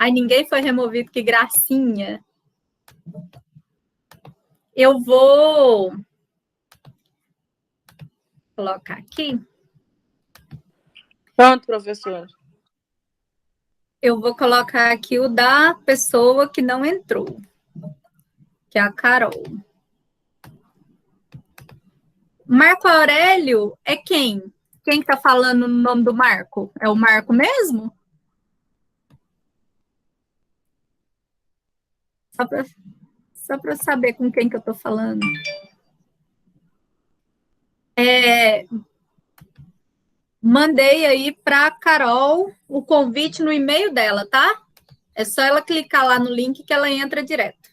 Ai, ninguém foi removido, que gracinha. Eu vou colocar aqui. Pronto, professor. Eu vou colocar aqui o da pessoa que não entrou, que é a Carol. Marco Aurélio é quem? Quem está falando o nome do Marco? É o Marco mesmo? Só para saber com quem que eu estou falando. Mandei aí para a Carol o convite no e-mail dela, tá? É só ela clicar lá no link que ela entra direto.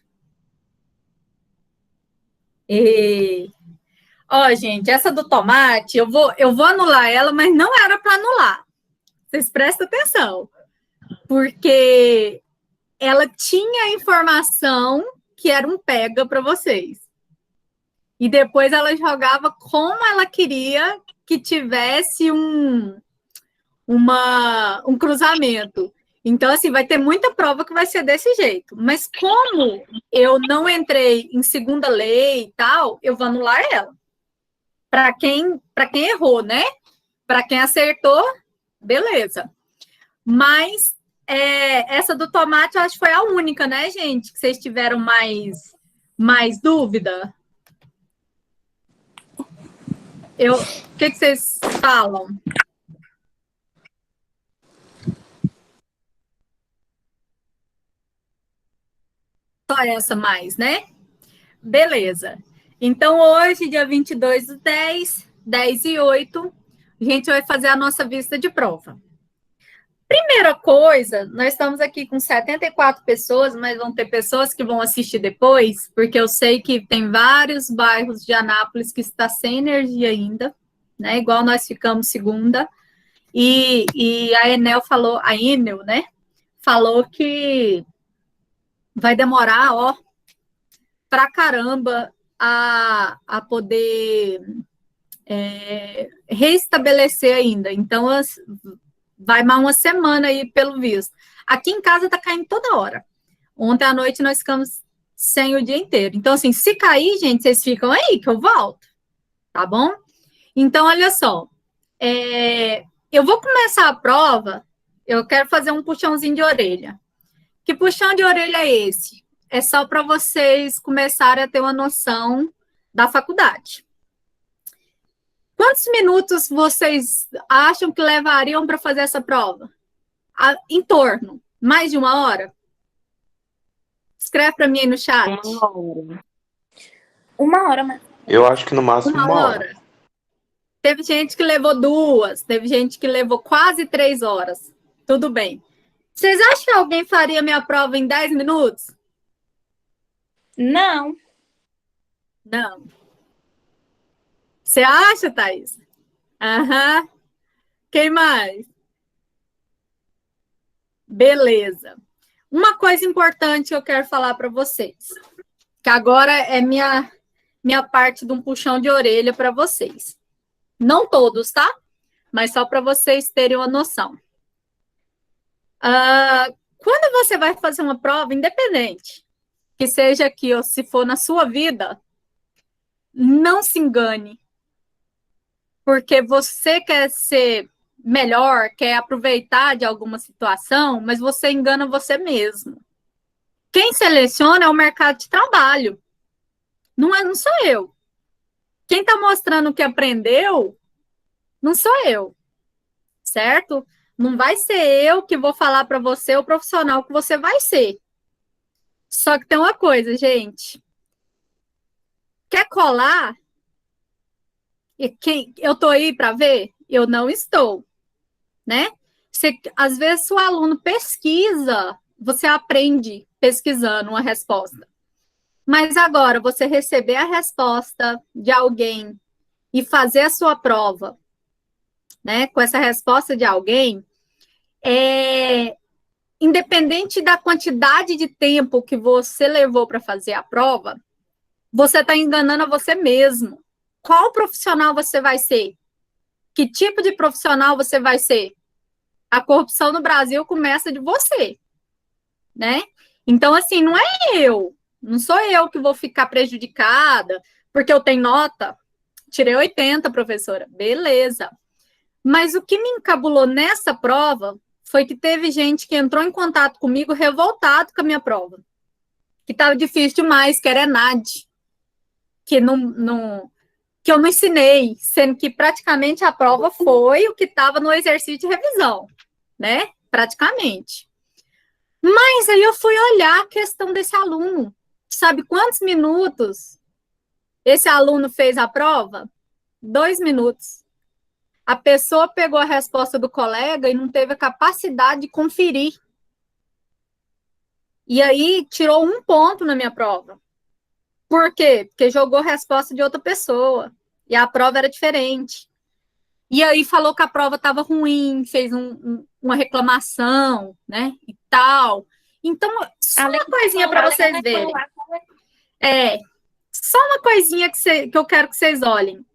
Ó, gente, essa do tomate, eu vou anular ela, mas não era para anular. Vocês prestem atenção. Porque ela tinha informação que era um pega para vocês. E depois ela jogava como ela queria que tivesse um cruzamento. Então, assim, vai ter muita prova que vai ser desse jeito. Mas como eu não entrei em segunda lei e tal, eu vou anular ela. Para quem errou, né? Para quem acertou, beleza. Mas essa do tomate, eu acho que foi a única, né, gente? Que vocês tiveram mais dúvida? O que vocês falam? Só essa mais, né? Beleza. Então, hoje, dia 22/10, 10:08, a gente vai fazer a nossa vista de prova. Primeira coisa, nós estamos aqui com 74 pessoas, mas vão ter pessoas que vão assistir depois, porque eu sei que tem vários bairros de Anápolis que está sem energia ainda, né? Igual nós ficamos segunda. E a Enel falou, a Enel, né? Falou que vai demorar, ó, pra caramba a poder reestabelecer ainda. Então, vai mais uma semana aí, pelo visto. Aqui em casa tá caindo toda hora. Ontem à noite nós ficamos sem o dia inteiro. Então, assim, se cair, gente, vocês ficam aí que eu volto, tá bom? Então, olha só. Eu vou começar a prova, eu quero fazer um puxãozinho de orelha. Que puxão de orelha é esse? É só para vocês começarem a ter uma noção da faculdade. Quantos minutos vocês acham que levariam para fazer essa prova? Em torno? Mais de 1 hora? Escreve para mim aí no chat. 1 hora. 1 hora, mas... Eu acho que no máximo 1 hora. Teve gente que levou 2, teve gente que levou quase 3 horas. Tudo bem. Vocês acham que alguém faria minha prova em 10 minutos? Não. Não. Você acha, Thaís? Aham. Quem mais? Beleza. Uma coisa importante que eu quero falar para vocês, que agora é minha parte de um puxão de orelha para vocês. Não todos, tá? Mas só para vocês terem uma noção. Quando você vai fazer uma prova, independente, que seja aqui ou se for na sua vida, não se engane. Porque você quer ser melhor, quer aproveitar de alguma situação, mas você engana você mesmo. Quem seleciona é o mercado de trabalho. Não sou eu. Quem está mostrando o que aprendeu, não sou eu. Certo? Não vai ser eu que vou falar para você o profissional que você vai ser. Só que tem uma coisa, gente. Quer colar? Eu estou aí para ver? Eu não estou. Né? Às vezes, o aluno pesquisa, você aprende pesquisando uma resposta. Mas agora, você receber a resposta de alguém e fazer a sua prova, né, com essa resposta de alguém, independente da quantidade de tempo que você levou para fazer a prova, você está enganando a você mesmo. Qual profissional você vai ser? Que tipo de profissional você vai ser? A corrupção no Brasil começa de você. né? Então, assim, não sou eu que vou ficar prejudicada, porque eu tenho nota, tirei 80, professora, beleza. Mas o que me encabulou nessa prova foi que teve gente que entrou em contato comigo revoltado com a minha prova, que estava difícil demais, que era ENAD, que que eu não ensinei, sendo que praticamente a prova foi o que estava no exercício de revisão, né? Praticamente. Mas aí eu fui olhar a questão desse aluno. Sabe quantos minutos esse aluno fez a prova? 2 minutos. A pessoa pegou a resposta do colega e não teve a capacidade de conferir. E aí tirou 1 ponto na minha prova. Por quê? Porque jogou a resposta de outra pessoa. E a prova era diferente. E aí falou que a prova estava ruim, fez uma reclamação, né? E tal. Então, só uma coisinha para vocês verem. Só uma coisinha que eu quero que vocês olhem.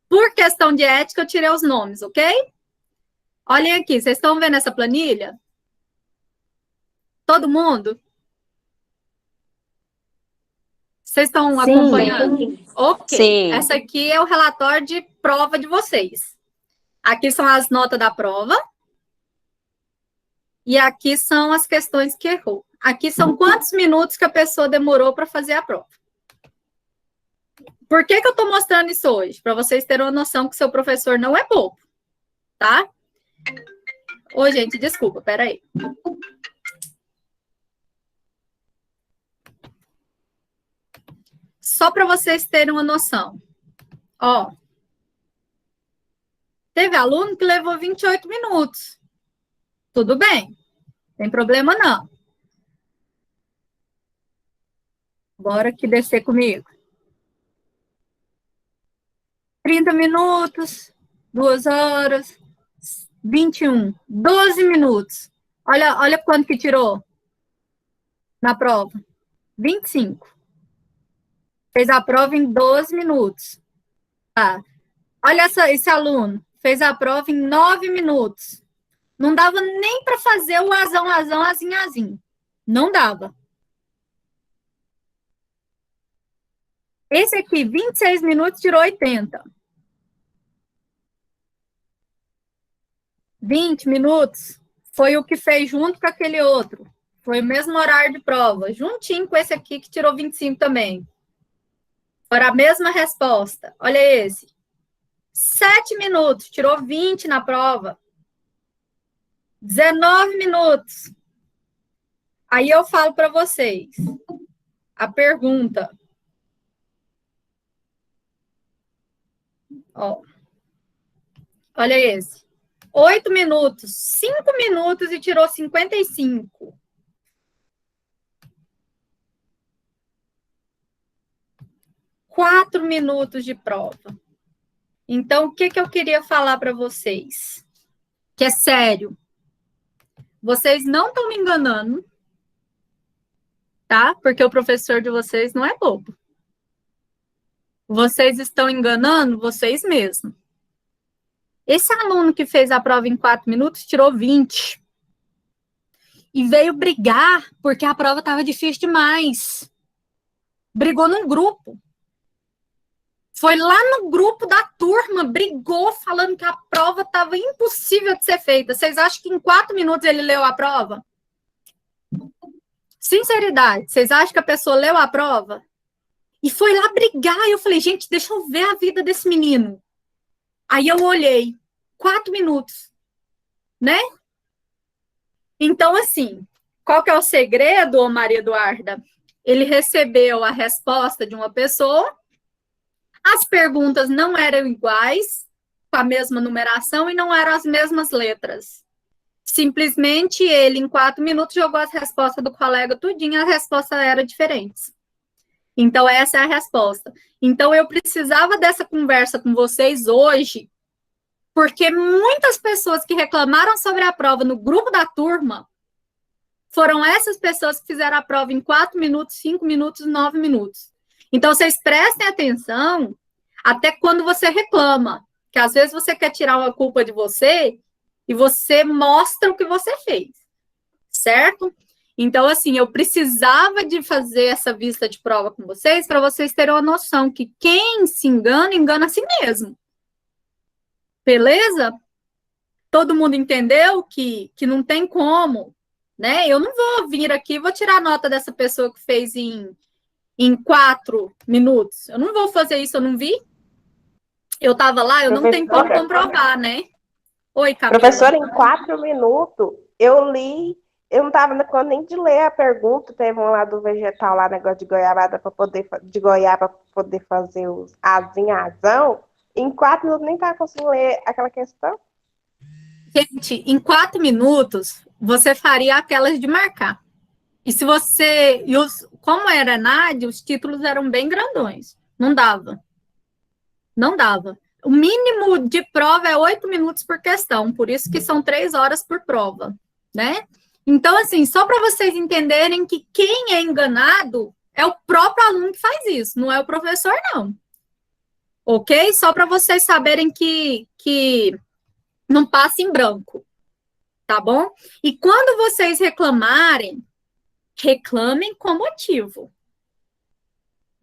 Por questão de ética, eu tirei os nomes, ok? Olhem aqui, vocês estão vendo essa planilha? Todo mundo? Vocês estão acompanhando? Sim. Ok. Sim. Essa aqui é o relatório de prova de vocês. Aqui são as notas da prova. E aqui são as questões que errou. Aqui são quantos minutos que a pessoa demorou para fazer a prova. Por que eu estou mostrando isso hoje? Para vocês terem uma noção que seu professor não é bobo, tá? Ô, gente, desculpa, peraí. Só para vocês terem uma noção. Ó, teve aluno que levou 28 minutos. Tudo bem, não tem problema não. Bora aqui descer comigo. 30 minutos, 2 horas, 21, 12 minutos. Olha quanto que tirou na prova. 25. Fez a prova em 12 minutos. Tá. Olha esse aluno. Fez a prova em 9 minutos. Não dava nem para fazer o azão, azinho. Não dava. Esse aqui, 26 minutos, tirou 80. 20 minutos foi o que fez junto com aquele outro. Foi o mesmo horário de prova, juntinho com esse aqui que tirou 25 também. Foi a mesma resposta. Olha esse. 7 minutos, tirou 20 na prova. 19 minutos. Aí eu falo para vocês. A pergunta. Ó. Olha esse. 8 minutos, 5 minutos e tirou 55. Quatro minutos de prova. Então, o que eu queria falar para vocês? Que é sério. Vocês não estão me enganando, tá? Porque o professor de vocês não é bobo. Vocês estão enganando vocês mesmos. Esse aluno que fez a prova em 4 minutos tirou 20. E veio brigar porque a prova estava difícil demais. Brigou num grupo. Foi lá no grupo da turma, brigou falando que a prova estava impossível de ser feita. Vocês acham que em 4 minutos ele leu a prova? Sinceridade, vocês acham que a pessoa leu a prova? E foi lá brigar. E eu falei, gente, deixa eu ver a vida desse menino. Aí eu olhei, 4 minutos, né? Então, assim, qual que é o segredo, Maria Eduarda? Ele recebeu a resposta de uma pessoa, as perguntas não eram iguais, com a mesma numeração e não eram as mesmas letras. Simplesmente ele, em 4 minutos, jogou as respostas do colega tudinho, as respostas eram diferentes. Então, essa é a resposta. Então, eu precisava dessa conversa com vocês hoje, porque muitas pessoas que reclamaram sobre a prova no grupo da turma foram essas pessoas que fizeram a prova em 4 minutos, 5 minutos, 9 minutos. Então, vocês prestem atenção até quando você reclama, que às vezes você quer tirar uma culpa de você e você mostra o que você fez, certo? Então, assim, eu precisava de fazer essa vista de prova com vocês para vocês terem uma noção que quem se engana, engana a si mesmo. Beleza? Todo mundo entendeu que não tem como, né? Eu não vou vir aqui, vou tirar a nota dessa pessoa que fez em 4 minutos. Eu não vou fazer isso, eu não vi. Eu estava lá, eu não tenho como comprovar, né? Oi, Camila. Professora, em 4 minutos, eu li, eu não estava na conta nem de ler a pergunta, teve um lá do vegetal, lá, negócio de goiabada, de goiaba, para poder fazer os azão. Em 4 minutos, nem estava conseguindo ler aquela questão. Gente, em 4 minutos, você faria aquelas de marcar. E se você... como era NAD, os títulos eram bem grandões. Não dava. Não dava. O mínimo de prova é 8 minutos por questão, por isso que são 3 horas por prova, né? Então, assim, só para vocês entenderem que quem é enganado é o próprio aluno que faz isso, não é o professor, não. Ok? Só para vocês saberem que não passa em branco, tá bom? E quando vocês reclamarem, reclamem com motivo.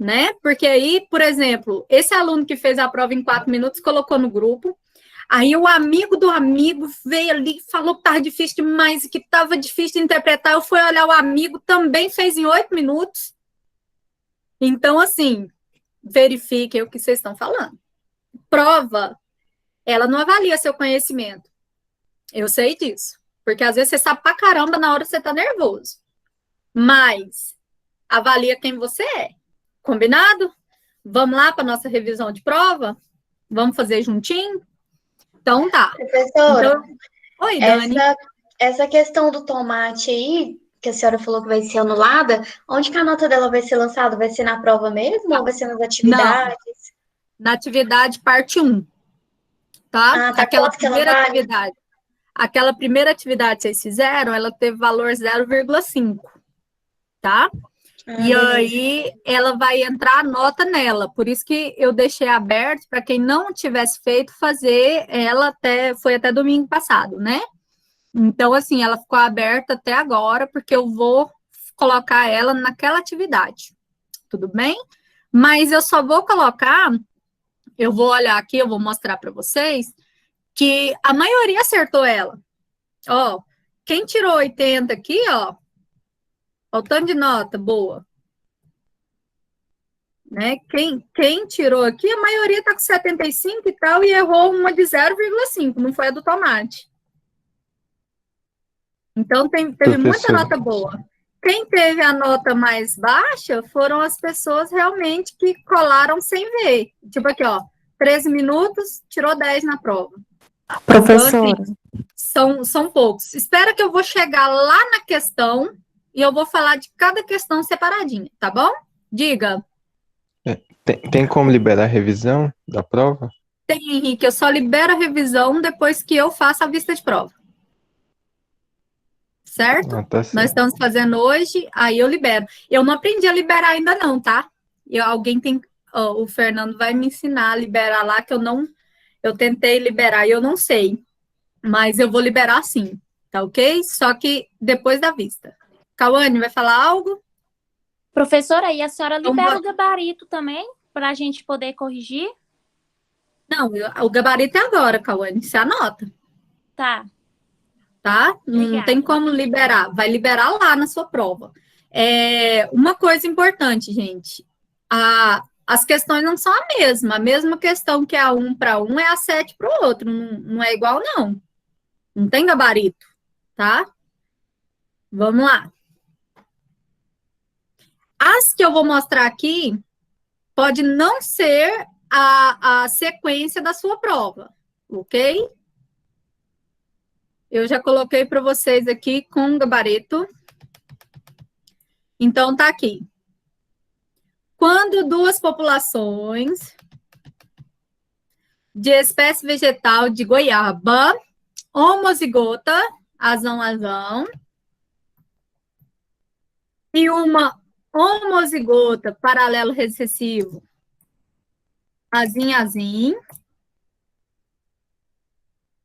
Né? Porque aí, por exemplo, esse aluno que fez a prova em 4 minutos colocou no grupo, aí o amigo do amigo veio ali e falou que estava difícil demais e que estava difícil de interpretar. Eu fui olhar o amigo, também fez em 8 minutos. Então, assim, verifiquem o que vocês estão falando. Prova, ela não avalia seu conhecimento. Eu sei disso. Porque às vezes você sabe pra caramba na hora que você tá nervoso. Mas avalia quem você é. Combinado? Vamos lá para nossa revisão de prova? Vamos fazer juntinho? Então tá. Professora, então, oi, Dani. Essa questão do tomate aí, que a senhora falou que vai ser anulada, onde que a nota dela vai ser lançada? Vai ser na prova mesmo ou vai ser nas atividades? Não, na atividade parte 1. Tá? Tá, aquela quanto que ela primeira vale? atividade. Aquela primeira atividade que vocês fizeram, ela teve valor 0,5. Tá? E aí, ela vai entrar a nota nela. Por isso que eu deixei aberto para quem não tivesse feito fazer ela foi até domingo passado, né? Então, assim, ela ficou aberta até agora, porque eu vou colocar ela naquela atividade. Tudo bem? Mas eu só vou colocar, eu vou olhar aqui, eu vou mostrar para vocês, que a maioria acertou ela. Ó, quem tirou 80 aqui, ó o tanto de nota boa. Né? Quem tirou aqui, a maioria está com 75 e tal, e errou uma de 0,5, não foi a do tomate. Então, teve muita nota boa. Quem teve a nota mais baixa foram as pessoas realmente que colaram sem ver. Tipo aqui, ó, 13 minutos, tirou 10 na prova. Professora. Então, assim, são poucos. Espera que eu vou chegar lá na questão e eu vou falar de cada questão separadinha, tá bom? Diga. Tem como liberar a revisão da prova? Tem, Henrique, eu só libero a revisão depois que eu faço a vista de prova. Certo? Tá certo. Nós estamos fazendo hoje, aí eu libero. Eu não aprendi a liberar ainda não, tá? O Fernando vai me ensinar a liberar lá, que eu tentei liberar e eu não sei. Mas eu vou liberar sim, tá ok? Só que depois da vista. Cauane, vai falar algo? Professora, e a senhora libera o gabarito também, para a gente poder corrigir? Não, o gabarito é agora, Cauane, você anota. Tá. Tá? Não Obrigada. tem como liberar, vai liberar lá na sua prova. Uma coisa importante, gente, as questões não são a mesma questão que a 1 para um é a 7 para o outro, não é igual, não. Não tem gabarito, tá? Vamos lá. As que eu vou mostrar aqui pode não ser a sequência da sua prova, ok? Eu já coloquei para vocês aqui com gabarito. Então, tá aqui. Quando duas populações de espécie vegetal de goiaba, homozigota, azão, e uma homozigota paralelo recessivo, azim,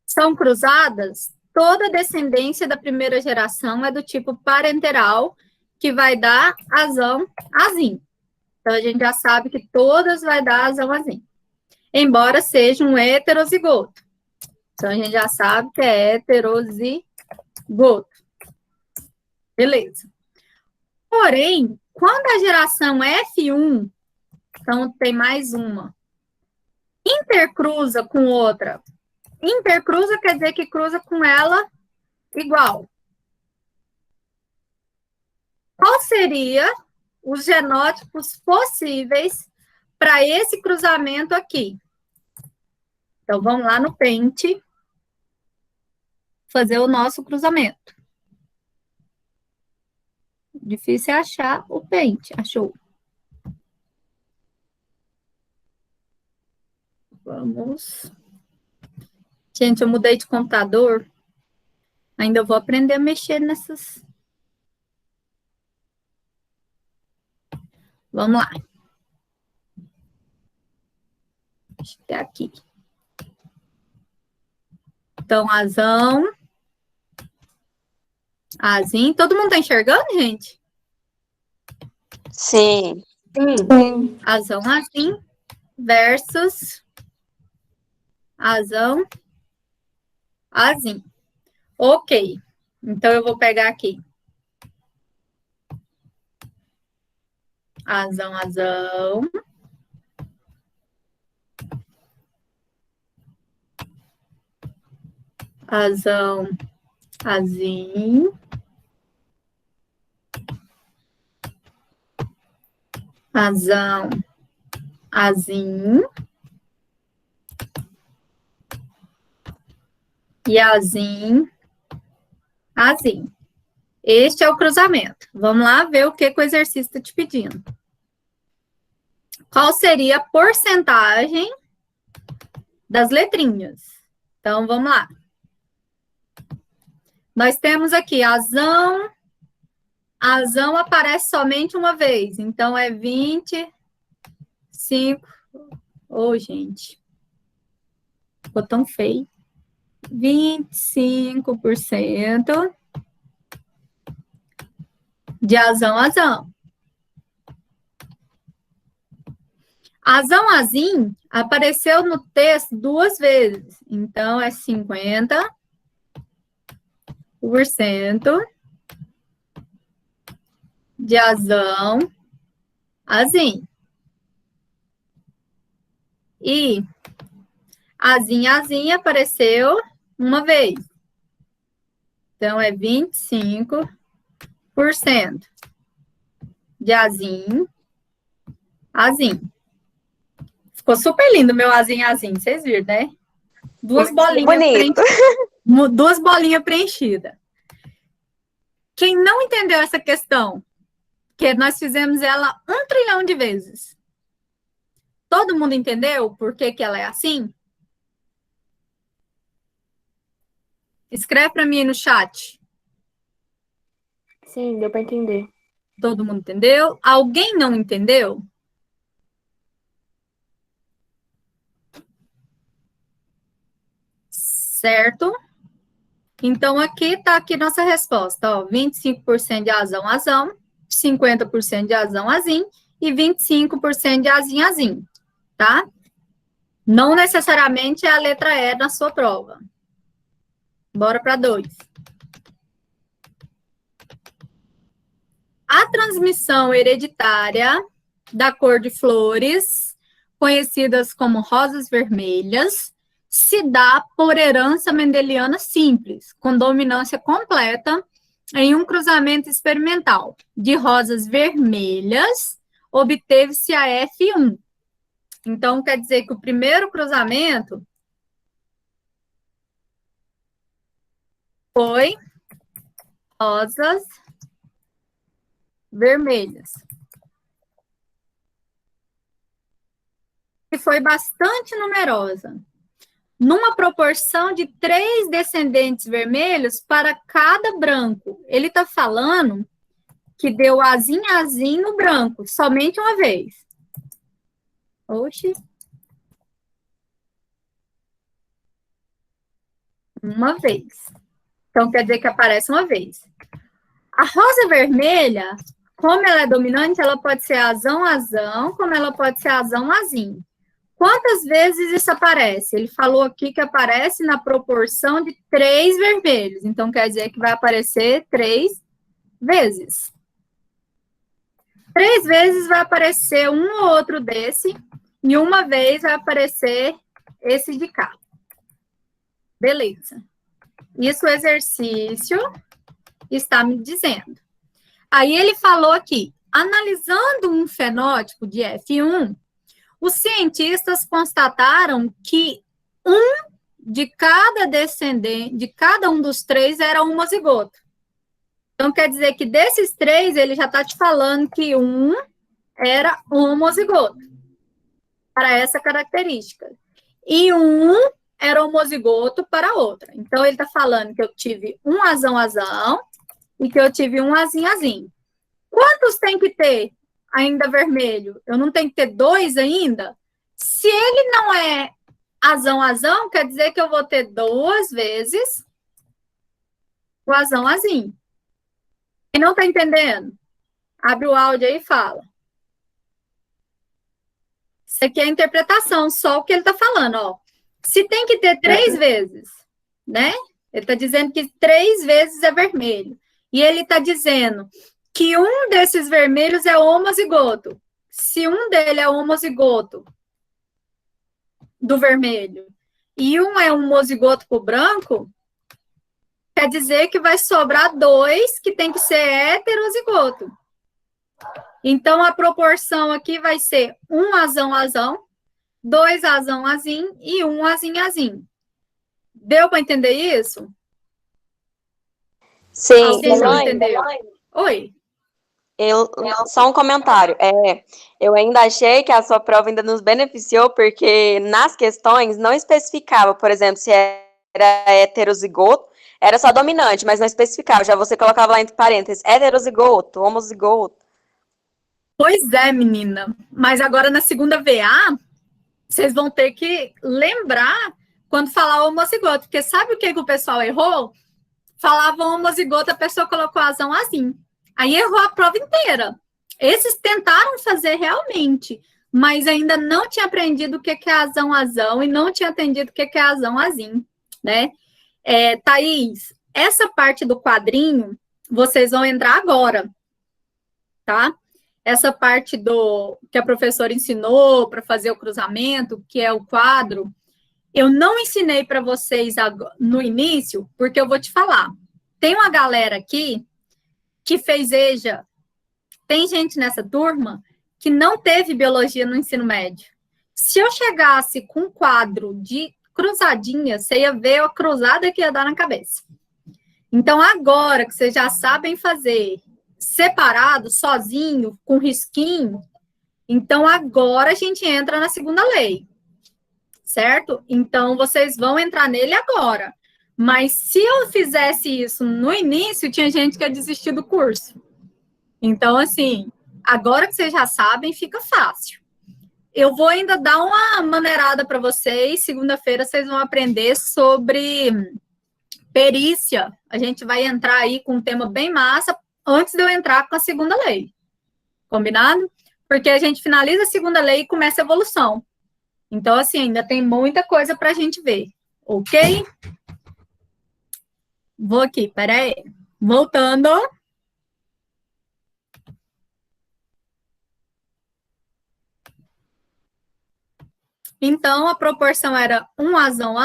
são cruzadas, toda descendência da primeira geração é do tipo parenteral, que vai dar azão, azim. Então, a gente já sabe que todas vai dar azão, azim. Embora seja um heterozigoto. Então, a gente já sabe que é heterozigoto. Beleza. Porém, quando a geração F1, então tem mais uma, intercruza com outra. Intercruza quer dizer que cruza com ela igual. Qual seria os genótipos possíveis para esse cruzamento aqui? Então, vamos lá no Paint fazer o nosso cruzamento. Difícil é achar o Paint. Achou? Vamos. Gente, eu mudei de computador. Ainda vou aprender a mexer nessas. Vamos lá. Acho que é aqui. Então, azão. Azim. Todo mundo tá enxergando, gente? Sim. Sim. Azão, azim. Versus azão, azim. Ok. Então, eu vou pegar aqui. Azão, azão. Azão, azim. Azão, azim. E azim, azim. Este é o cruzamento. Vamos lá ver o que o exercício está te pedindo. Qual seria a porcentagem das letrinhas? Então, vamos lá. Nós temos aqui azão. Azão aparece somente uma vez. Então, é 25. Ô, gente. Ficou tão feio. 25% de azão, azão. Azão, azim apareceu no texto 2 vezes. Então, é 50% de azão, azim. E azim, azim apareceu uma vez. Então, é 25% de azim, azim. Ficou super lindo meu azim, azim. Vocês viram, né? Duas bolinhas preenchidas. Quem não entendeu essa questão, que nós fizemos ela 1 trilhão de vezes. Todo mundo entendeu por que ela é assim? Escreve para mim aí no chat. Sim, deu para entender. Todo mundo entendeu? Alguém não entendeu? Certo? Então, aqui está aqui nossa resposta. Ó, 25% de azão, azão, 50% de azão, azim e 25% de azim, azim. Tá? Não necessariamente é a letra E na sua prova. Bora para 2. A transmissão hereditária da cor de flores, conhecidas como rosas vermelhas, se dá por herança mendeliana simples, com dominância completa em um cruzamento experimental de rosas vermelhas, obteve-se a F1. Então, quer dizer que o primeiro cruzamento foi rosas vermelhas. E foi bastante numerosa. Numa proporção de 3 descendentes vermelhos para cada branco. Ele está falando que deu azim, azim no branco, somente uma vez. Oxi. Uma vez. Então, quer dizer que aparece uma vez. A rosa vermelha, como ela é dominante, ela pode ser azão, como ela pode ser azão. Quantas vezes isso aparece? Ele falou aqui que aparece na proporção de 3 vermelhos. Então, quer dizer que vai aparecer 3 vezes. 3 vezes vai aparecer um ou outro desse, e uma vez vai aparecer esse de cá. Beleza. Isso o exercício está me dizendo. Aí ele falou aqui, analisando um fenótipo de F1, os cientistas constataram que de cada descendente, de cada um dos 3 era homozigoto. Então, quer dizer que desses 3, ele já está te falando que um era homozigoto, para essa característica. E um era homozigoto para outra. Então, ele está falando que eu tive um azão e que eu tive um azinho. Quantos tem que ter ainda vermelho? Eu não tenho que ter 2 ainda? Se ele não é azão, quer dizer que eu vou ter 2 vezes o azinho. Quem não está entendendo? Abre o áudio aí e fala. Isso aqui é a interpretação, só o que ele está falando, ó. Se tem que ter 3 vezes, né? Ele está dizendo que 3 vezes é vermelho. E ele está dizendo que um desses vermelhos é homozigoto. Se um dele é homozigoto do vermelho e um é homozigoto pro branco, quer dizer que vai sobrar 2 que tem que ser heterozigoto. Então, a proporção aqui vai ser um azão, 2 azinho e um azinho. Deu para entender isso? Sim. Alguém não entendeu? Oi. Só um comentário. Eu ainda achei que a sua prova ainda nos beneficiou, porque nas questões não especificava, por exemplo, se era heterozigoto, era só dominante, mas não especificava. Já você colocava lá entre parênteses, heterozigoto, homozigoto. Pois é, menina. Mas agora na segunda VA, vocês vão ter que lembrar quando falar homozigoto, porque sabe o que o pessoal errou? Falava homozigoto, a pessoa colocou azinho. Aí errou a prova inteira. Esses tentaram fazer realmente, mas ainda não tinha aprendido o que é azão e não tinha entendido o que é azinho, né? Thaís, essa parte do quadrinho, vocês vão entrar agora, tá? Essa parte que a professora ensinou para fazer o cruzamento, que é o quadro, eu não ensinei para vocês no início, porque eu vou te falar. Tem uma galera aqui que fez EJA. Tem gente nessa turma que não teve biologia no ensino médio. Se eu chegasse com um quadro de cruzadinha, você ia ver a cruzada que ia dar na cabeça. Então, agora que vocês já sabem fazer separado, sozinho, com risquinho, então agora a gente entra na segunda lei, certo? Então, vocês vão entrar nele agora. Mas se eu fizesse isso no início, tinha gente que ia desistir do curso. Então, assim, agora que vocês já sabem, fica fácil. Eu vou ainda dar uma maneirada para vocês. Segunda-feira vocês vão aprender sobre perícia. A gente vai entrar aí com um tema bem massa antes de eu entrar com a segunda lei. Combinado? Porque a gente finaliza a segunda lei e começa a evolução. Então, assim, ainda tem muita coisa para a gente ver. Ok? Vou aqui, peraí. Voltando. Então, a proporção era um azão,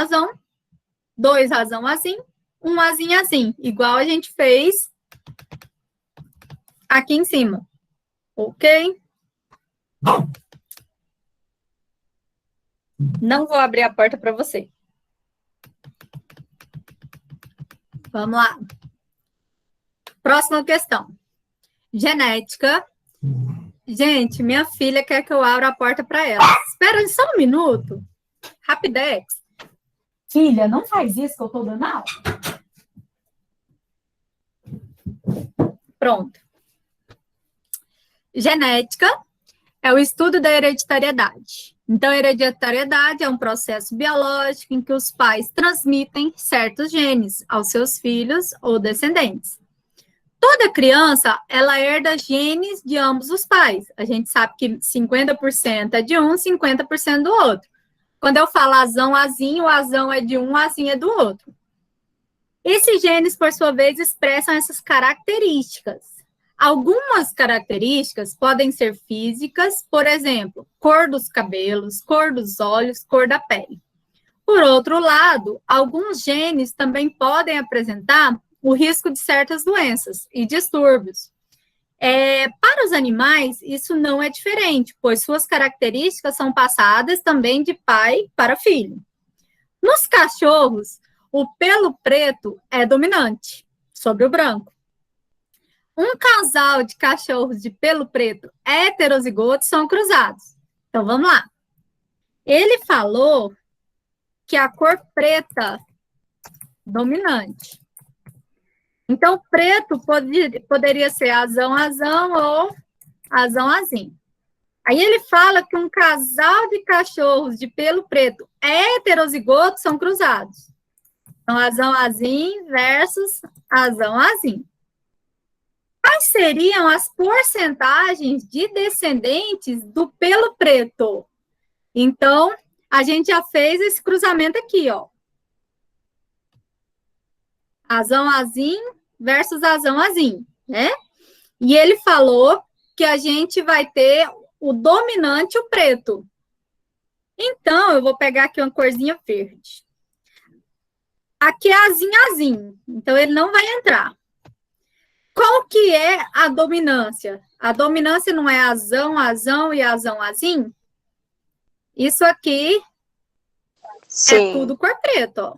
2 azinho, um azinho. Igual a gente fez aqui em cima. Ok? Não vou abrir a porta para você. Vamos lá. Próxima questão. Genética. Gente, minha filha quer que eu abra a porta para ela. Espera só um minuto. Rapidex. Filha, não faz isso que eu estou dando aula. Pronto. Genética é o estudo da hereditariedade. Então, hereditariedade é um processo biológico em que os pais transmitem certos genes aos seus filhos ou descendentes. Toda criança, ela herda genes de ambos os pais. A gente sabe que 50% é de um, 50% do outro. Quando eu falo azão, azinho, o azão é de um, o azinho é do outro. Esses genes, por sua vez, expressam essas características. Algumas características podem ser físicas, por exemplo, cor dos cabelos, cor dos olhos, cor da pele. Por outro lado, alguns genes também podem apresentar o risco de certas doenças e distúrbios. Para os animais, isso não é diferente, pois suas características são passadas também de pai para filho. Nos cachorros, o pelo preto é dominante sobre o branco. Um casal de cachorros de pelo preto heterozigotos são cruzados. Então, vamos lá. Ele falou que a cor preta dominante. Então, preto poderia ser azão ou azão-azinho. Aí ele fala que um casal de cachorros de pelo preto heterozigotos são cruzados. Então, azão-azinho versus azão-azinho. Quais seriam as porcentagens de descendentes do pelo preto? Então, a gente já fez esse cruzamento aqui, ó. Azão-azinho versus azão-azinho, né? E ele falou que a gente vai ter o dominante, o preto. Então, eu vou pegar aqui uma corzinha verde. Aqui é azinho-azinho, então ele não vai entrar. Qual que é a dominância? A dominância não é azão e azão-azinho? Isso aqui Sim. é tudo cor preta, ó.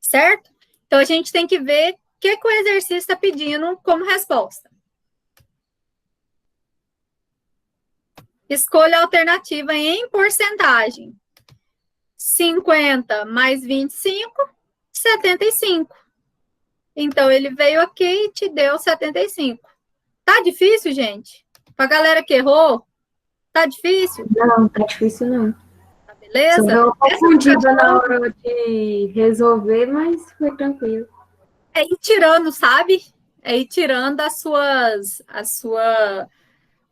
Certo? Então, a gente tem que ver o que o exercício está pedindo como resposta. Escolha a alternativa em porcentagem. 50 mais 25, 75. Então, ele veio aqui e te deu 75. Tá difícil, gente? Pra galera que errou, tá difícil? Não, tá difícil não. Tá beleza? Só deu uma confundida na hora de resolver, mas foi tranquilo. É ir tirando, sabe? É ir tirando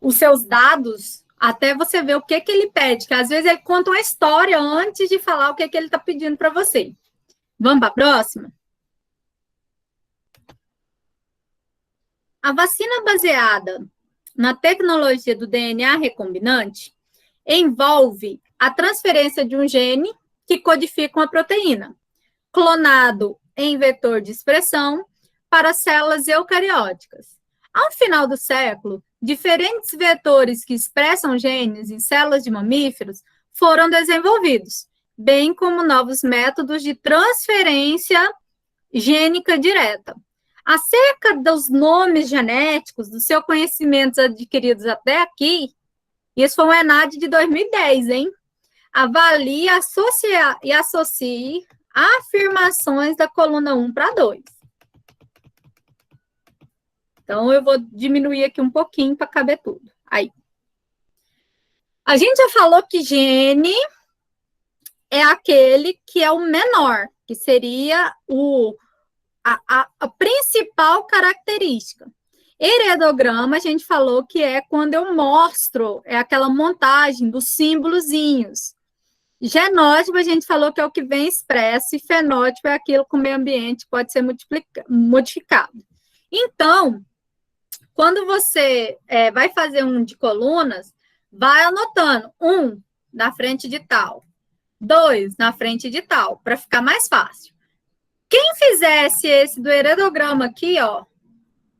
os seus dados até você ver o que ele pede. Que às vezes ele conta uma história antes de falar o que ele está pedindo para você. Vamos para a próxima? A vacina baseada na tecnologia do DNA recombinante envolve a transferência de um gene que codifica uma proteína, clonado em vetor de expressão para células eucarióticas. Ao final do século, diferentes vetores que expressam genes em células de mamíferos foram desenvolvidos, bem como novos métodos de transferência gênica direta. Acerca dos nomes genéticos, dos seus conhecimentos adquiridos até aqui, isso foi um ENAD de 2010, hein? Avalie e associe afirmações da coluna 1 para 2. Então, eu vou diminuir aqui um pouquinho para caber tudo. Aí. A gente já falou que gene é aquele que é o menor, que seria a principal característica. Heredograma, a gente falou que é quando eu mostro, é aquela montagem dos símbolozinhos. Genótipo, a gente falou que é o que vem expresso, e fenótipo é aquilo que o meio ambiente pode ser modificado. Então, quando você vai fazer um de colunas, vai anotando 1 na frente de tal, 2 na frente de tal, para ficar mais fácil. Quem fizesse esse do heredograma aqui, ó,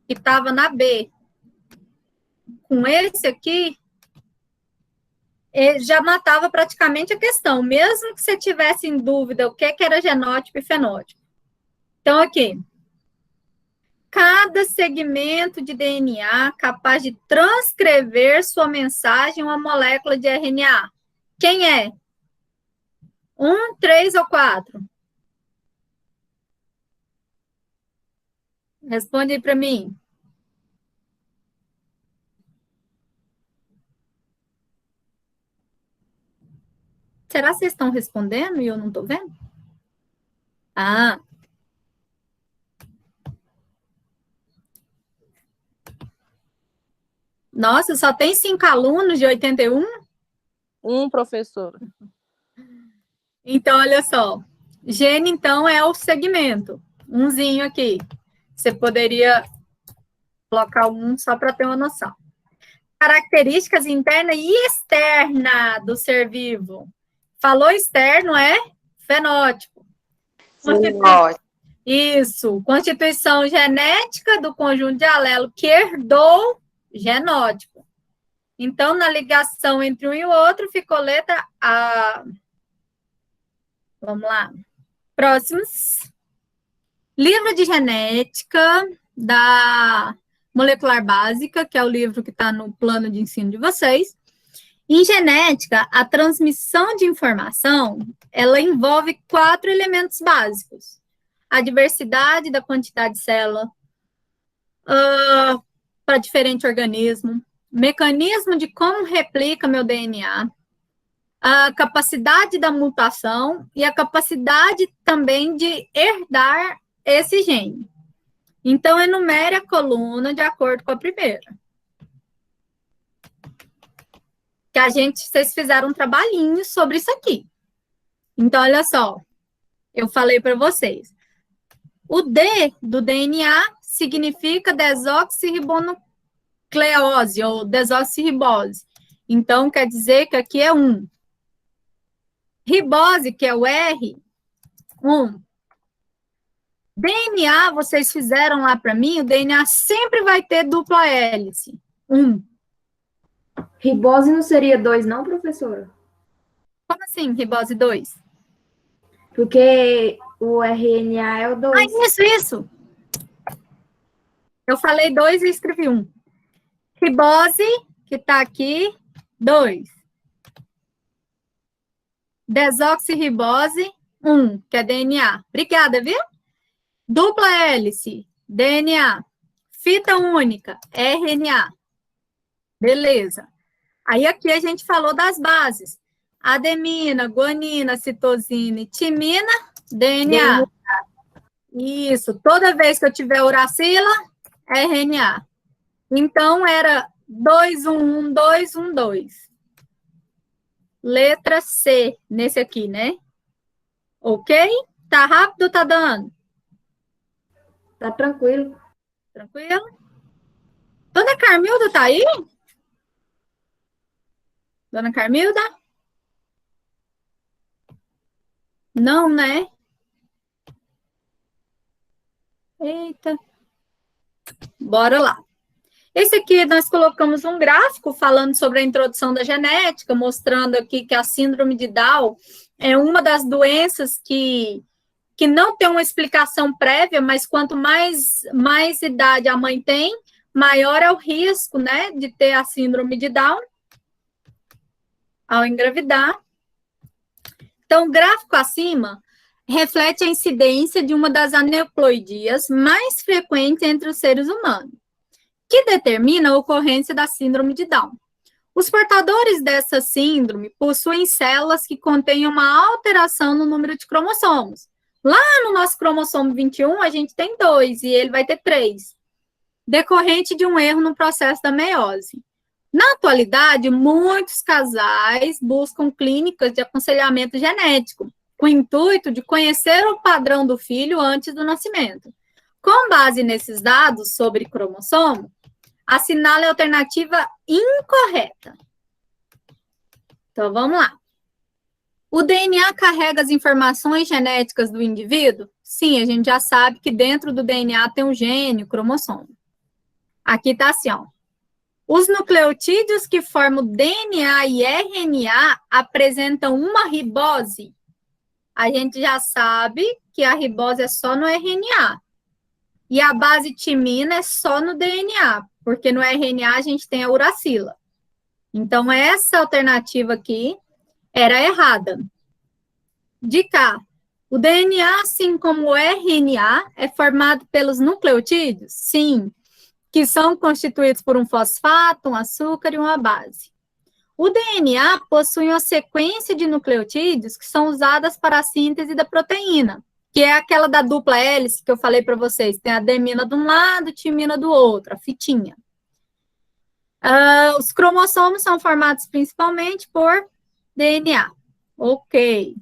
que estava na B, com esse aqui, já matava praticamente a questão, mesmo que você tivesse em dúvida o que era genótipo e fenótipo. Então, aqui, cada segmento de DNA capaz de transcrever sua mensagem em uma molécula de RNA. Quem é? 1, 3 ou 4? Responde aí para mim. Será que vocês estão respondendo e eu não estou vendo? Ah. Nossa, só tem 5 alunos de 81? Professora. Então, olha só. Gene, então, é o segmento. Umzinho aqui. Você poderia colocar um só para ter uma noção. Características interna e externa do ser vivo. Falou externo é fenótipo. Isso. Constituição genética do conjunto de alelo que herdou genótipo. Então, na ligação entre um e o outro, ficou letra A. Vamos lá. Próximos. Livro de genética da molecular básica, que é o livro que está no plano de ensino de vocês. Em genética, a transmissão de informação, ela envolve 4 elementos básicos. A diversidade da quantidade de célula para diferente organismo, mecanismo de como replica meu DNA, a capacidade da mutação e a capacidade também de herdar esse gene. Então, enumere a coluna de acordo com a primeira. Vocês fizeram um trabalhinho sobre isso aqui. Então, olha só, eu falei para vocês. O D do DNA significa desoxirribonucleose ou desoxirribose. Então, quer dizer que aqui é 1. Ribose, que é o R, 1. DNA, vocês fizeram lá para mim, o DNA sempre vai ter dupla hélice. 1. Ribose não seria 2, não, professora? Como assim, ribose 2? Porque o RNA é o 2. Ah, isso. Eu falei 2 e escrevi 1. Ribose, que está aqui, 2. Desoxirribose, 1, que é DNA. Obrigada, viu? Dupla hélice, DNA. Fita única, RNA. Beleza. Aí aqui a gente falou das bases. Adenina, guanina, citosina e timina, DNA. Isso. Toda vez que eu tiver uracila, RNA. Então, era 2-1-1-2-1-2. Letra C, nesse aqui, né? Ok? Tá rápido, tá dando? Tá tranquilo. Tranquilo? Dona Carmilda tá aí? Dona Carmilda? Não, né? Eita. Bora lá. Esse aqui nós colocamos um gráfico falando sobre a introdução da genética, mostrando aqui que a síndrome de Down é uma das doenças que não tem uma explicação prévia, mas quanto mais idade a mãe tem, maior é o risco, né, de ter a síndrome de Down ao engravidar. Então, o gráfico acima reflete a incidência de uma das aneuploidias mais frequentes entre os seres humanos, que determina a ocorrência da síndrome de Down. Os portadores dessa síndrome possuem células que contêm uma alteração no número de cromossomos. Lá no nosso cromossomo 21, a gente tem 2 e ele vai ter 3, decorrente de um erro no processo da meiose. Na atualidade, muitos casais buscam clínicas de aconselhamento genético, com o intuito de conhecer o padrão do filho antes do nascimento. Com base nesses dados sobre cromossomo, assinale a alternativa incorreta. Então, vamos lá. O DNA carrega as informações genéticas do indivíduo? Sim, a gente já sabe que dentro do DNA tem um gene, o cromossomo. Aqui está assim, ó. Os nucleotídeos que formam DNA e RNA apresentam uma ribose. A gente já sabe que a ribose é só no RNA. E a base timina é só no DNA, porque no RNA a gente tem a uracila. Então, essa alternativa aqui era errada. De cá, o DNA, assim como o RNA, é formado pelos nucleotídeos? Sim, que são constituídos por um fosfato, um açúcar e uma base. O DNA possui uma sequência de nucleotídeos que são usadas para a síntese da proteína, que é aquela da dupla hélice que eu falei para vocês. Tem a adenina de um lado, timina do outro, a fitinha. Os cromossomos são formados principalmente por DNA. Ok.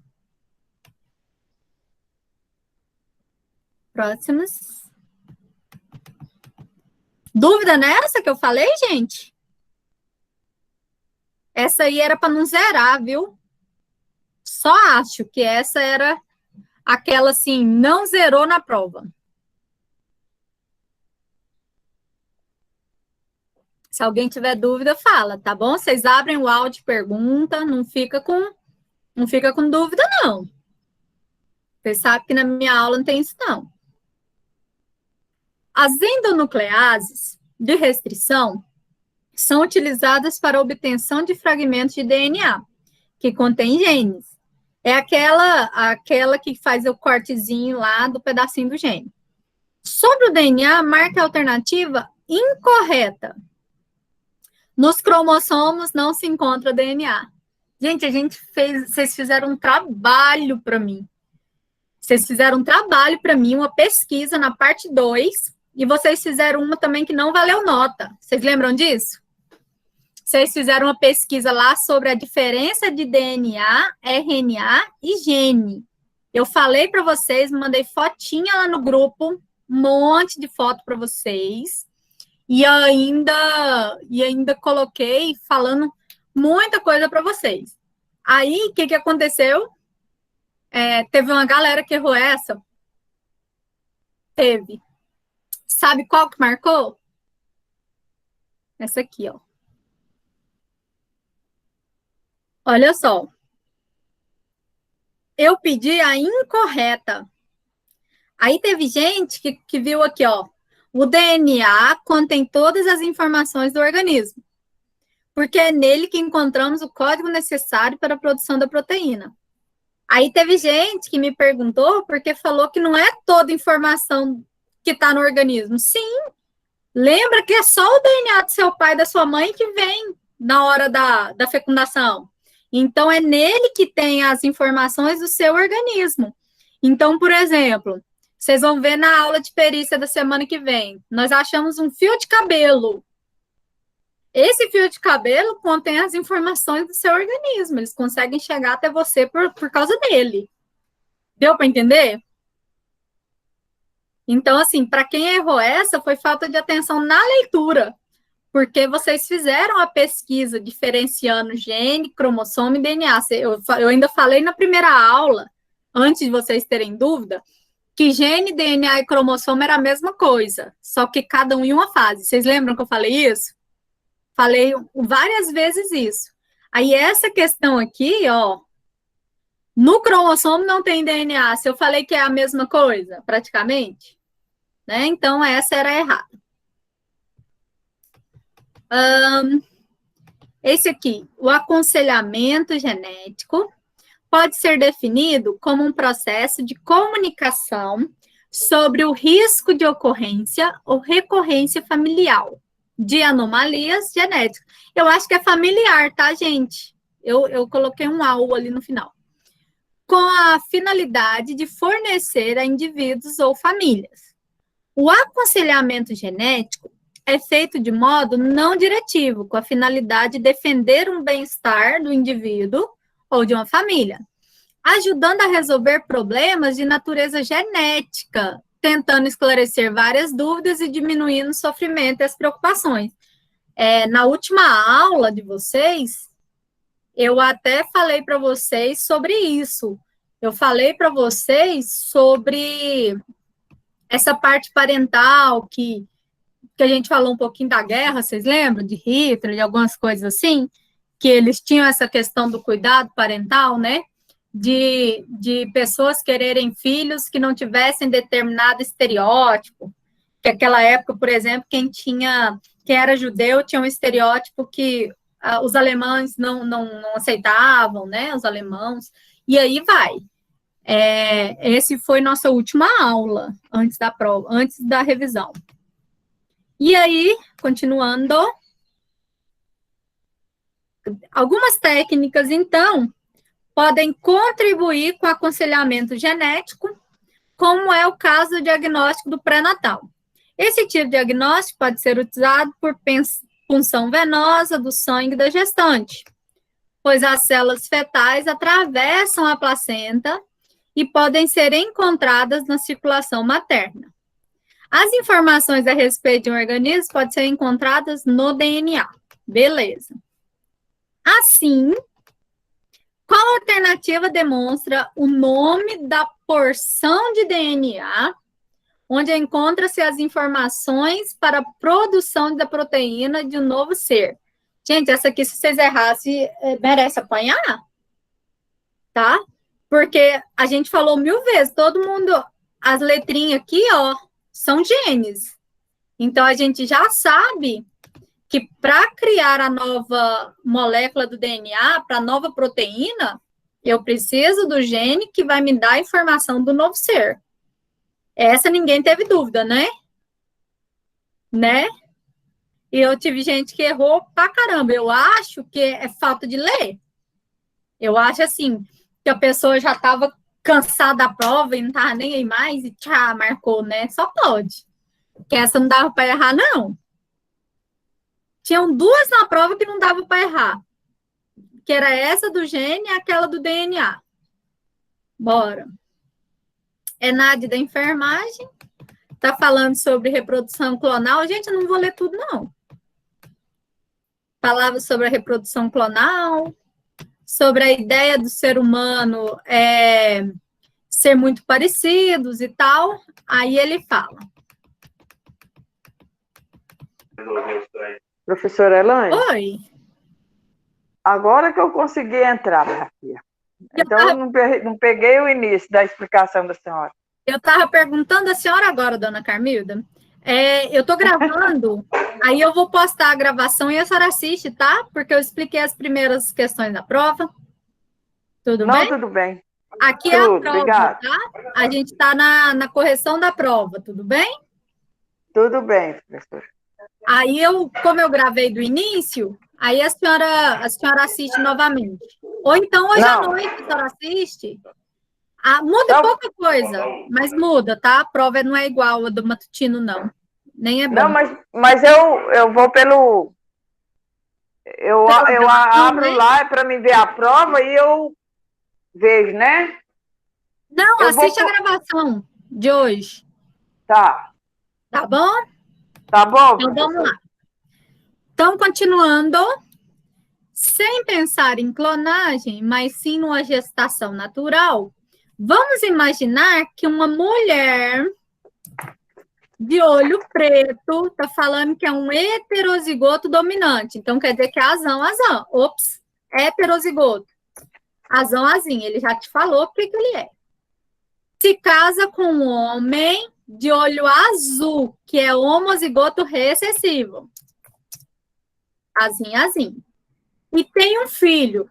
Próximos. Dúvida nessa que eu falei, gente? Essa aí era para não zerar, viu? Só acho que essa era aquela assim, não zerou na prova. Se alguém tiver dúvida, fala, tá bom? Vocês abrem o áudio, pergunta, não fica com dúvida, não. Vocês sabem que na minha aula não tem isso, não. As endonucleases de restrição são utilizadas para a obtenção de fragmentos de DNA, que contém genes. É aquela que faz o cortezinho lá do pedacinho do gene. Sobre o DNA, marca a alternativa incorreta. Nos cromossomos não se encontra DNA. Gente, vocês fizeram um trabalho para mim. Vocês fizeram um trabalho para mim, uma pesquisa na parte 2, e vocês fizeram uma também que não valeu nota. Vocês lembram disso? Vocês fizeram uma pesquisa lá sobre a diferença de DNA, RNA e gene. Eu falei para vocês, mandei fotinha lá no grupo, um monte de foto para vocês. E ainda coloquei falando muita coisa para vocês. Aí, o que aconteceu? Teve uma galera que errou essa. Teve. Sabe qual que marcou? Essa aqui, ó. Olha só. Eu pedi a incorreta. Aí teve gente que viu aqui, ó. O DNA contém todas as informações do organismo, porque é nele que encontramos o código necessário para a produção da proteína. Aí teve gente que me perguntou porque falou que não é toda informação que está no organismo. Sim, lembra que é só o DNA do seu pai e da sua mãe que vem na hora da fecundação. Então, é nele que tem as informações do seu organismo. Então, por exemplo, vocês vão ver na aula de perícia da semana que vem. Nós achamos um fio de cabelo. Esse fio de cabelo contém as informações do seu organismo. Eles conseguem chegar até você por causa dele. Deu para entender? Então, assim, para quem errou essa, foi falta de atenção na leitura. Porque vocês fizeram a pesquisa diferenciando gene, cromossomo e DNA. Eu ainda falei na primeira aula, antes de vocês terem dúvida, que gene, DNA e cromossomo era a mesma coisa, só que cada um em uma fase. Vocês lembram que eu falei isso? Falei várias vezes isso. Aí essa questão aqui, ó, no cromossomo não tem DNA. Se eu falei que é a mesma coisa, praticamente, né? Então essa era errada. Esse aqui, o aconselhamento genético pode ser definido como um processo de comunicação sobre o risco de ocorrência ou recorrência familiar de anomalias genéticas. Eu acho que é familiar, tá, gente? Eu coloquei um AU ali no final. Com a finalidade de fornecer a indivíduos ou famílias. O aconselhamento genético é feito de modo não diretivo, com a finalidade de defender um bem-estar do indivíduo ou de uma família, ajudando a resolver problemas de natureza genética, tentando esclarecer várias dúvidas e diminuindo o sofrimento e as preocupações. Na última aula de vocês, eu até falei para vocês sobre isso. Eu falei para vocês sobre essa parte parental que a gente falou um pouquinho da guerra, vocês lembram? De Hitler, de algumas coisas assim, que eles tinham essa questão do cuidado parental, né? De pessoas quererem filhos que não tivessem determinado estereótipo. Que naquela época, por exemplo, quem era judeu tinha um estereótipo que os alemães não aceitavam, né? Os alemãos. E aí vai. Esse foi nossa última aula, antes da prova, antes da revisão. E aí, continuando. Algumas técnicas, então, podem contribuir com o aconselhamento genético, como é o caso do diagnóstico do pré-natal. Esse tipo de diagnóstico pode ser utilizado por punção venosa do sangue da gestante, pois as células fetais atravessam a placenta e podem ser encontradas na circulação materna. As informações a respeito de um organismo podem ser encontradas no DNA. Beleza. Assim, qual alternativa demonstra o nome da porção de DNA onde encontra-se as informações para a produção da proteína de um novo ser? Gente, essa aqui, se vocês errassem, merece apanhar, tá? Porque a gente falou 1000 vezes, todo mundo, as letrinhas aqui, ó, são genes. Então, a gente já sabe que para criar a nova molécula do DNA, para a nova proteína, eu preciso do gene que vai me dar a informação do novo ser. Essa ninguém teve dúvida, né? Né? E eu tive gente que errou pra caramba. Eu acho que é falta de ler. Eu acho, assim, que a pessoa já estava cansada da prova e não estava nem aí mais e tchá, marcou, né? Só pode. Que essa não dava para errar, não. Tinham 2 na prova que não dava para errar. Que era essa do gene e aquela do DNA. Bora. É Nádia da enfermagem. Tá falando sobre reprodução clonal. Gente, eu não vou ler tudo, não. Falava sobre a reprodução clonal, sobre a ideia do ser humano ser muito parecidos e tal. Aí ele fala. Professora Elaine? Oi. Agora que eu consegui entrar, minha filha. Então, eu não peguei o início da explicação da senhora. Eu estava perguntando a senhora agora, dona Carmilda. Eu estou gravando, aí eu vou postar a gravação e a senhora assiste, tá? Porque eu expliquei as primeiras questões da prova. Tudo bem? Tudo bem. Aqui é a prova, obrigado. Tá? A gente está na correção da prova, tudo bem? Tudo bem, professora. Aí como eu gravei do início, aí a senhora assiste novamente. Ou então hoje à noite a senhora assiste. Muda pouca coisa, mas muda, tá? A prova não é igual a do matutino, não. Nem é bom. Não, mas eu vou pelo... Eu abro lá para me ver a prova e eu vejo, né? Não, assiste a gravação de hoje. Tá. Tá bom? Tá bom. Então, vamos lá. Então, continuando. Sem pensar em clonagem, mas sim numa gestação natural, vamos imaginar que uma mulher de olho preto está falando que é um heterozigoto dominante. Então, quer dizer que é azão. Ops, heterozigoto. Azão, ele já te falou o que ele é. Se casa com um homem de olho azul, que é homozigoto recessivo. Azim. E tem um filho.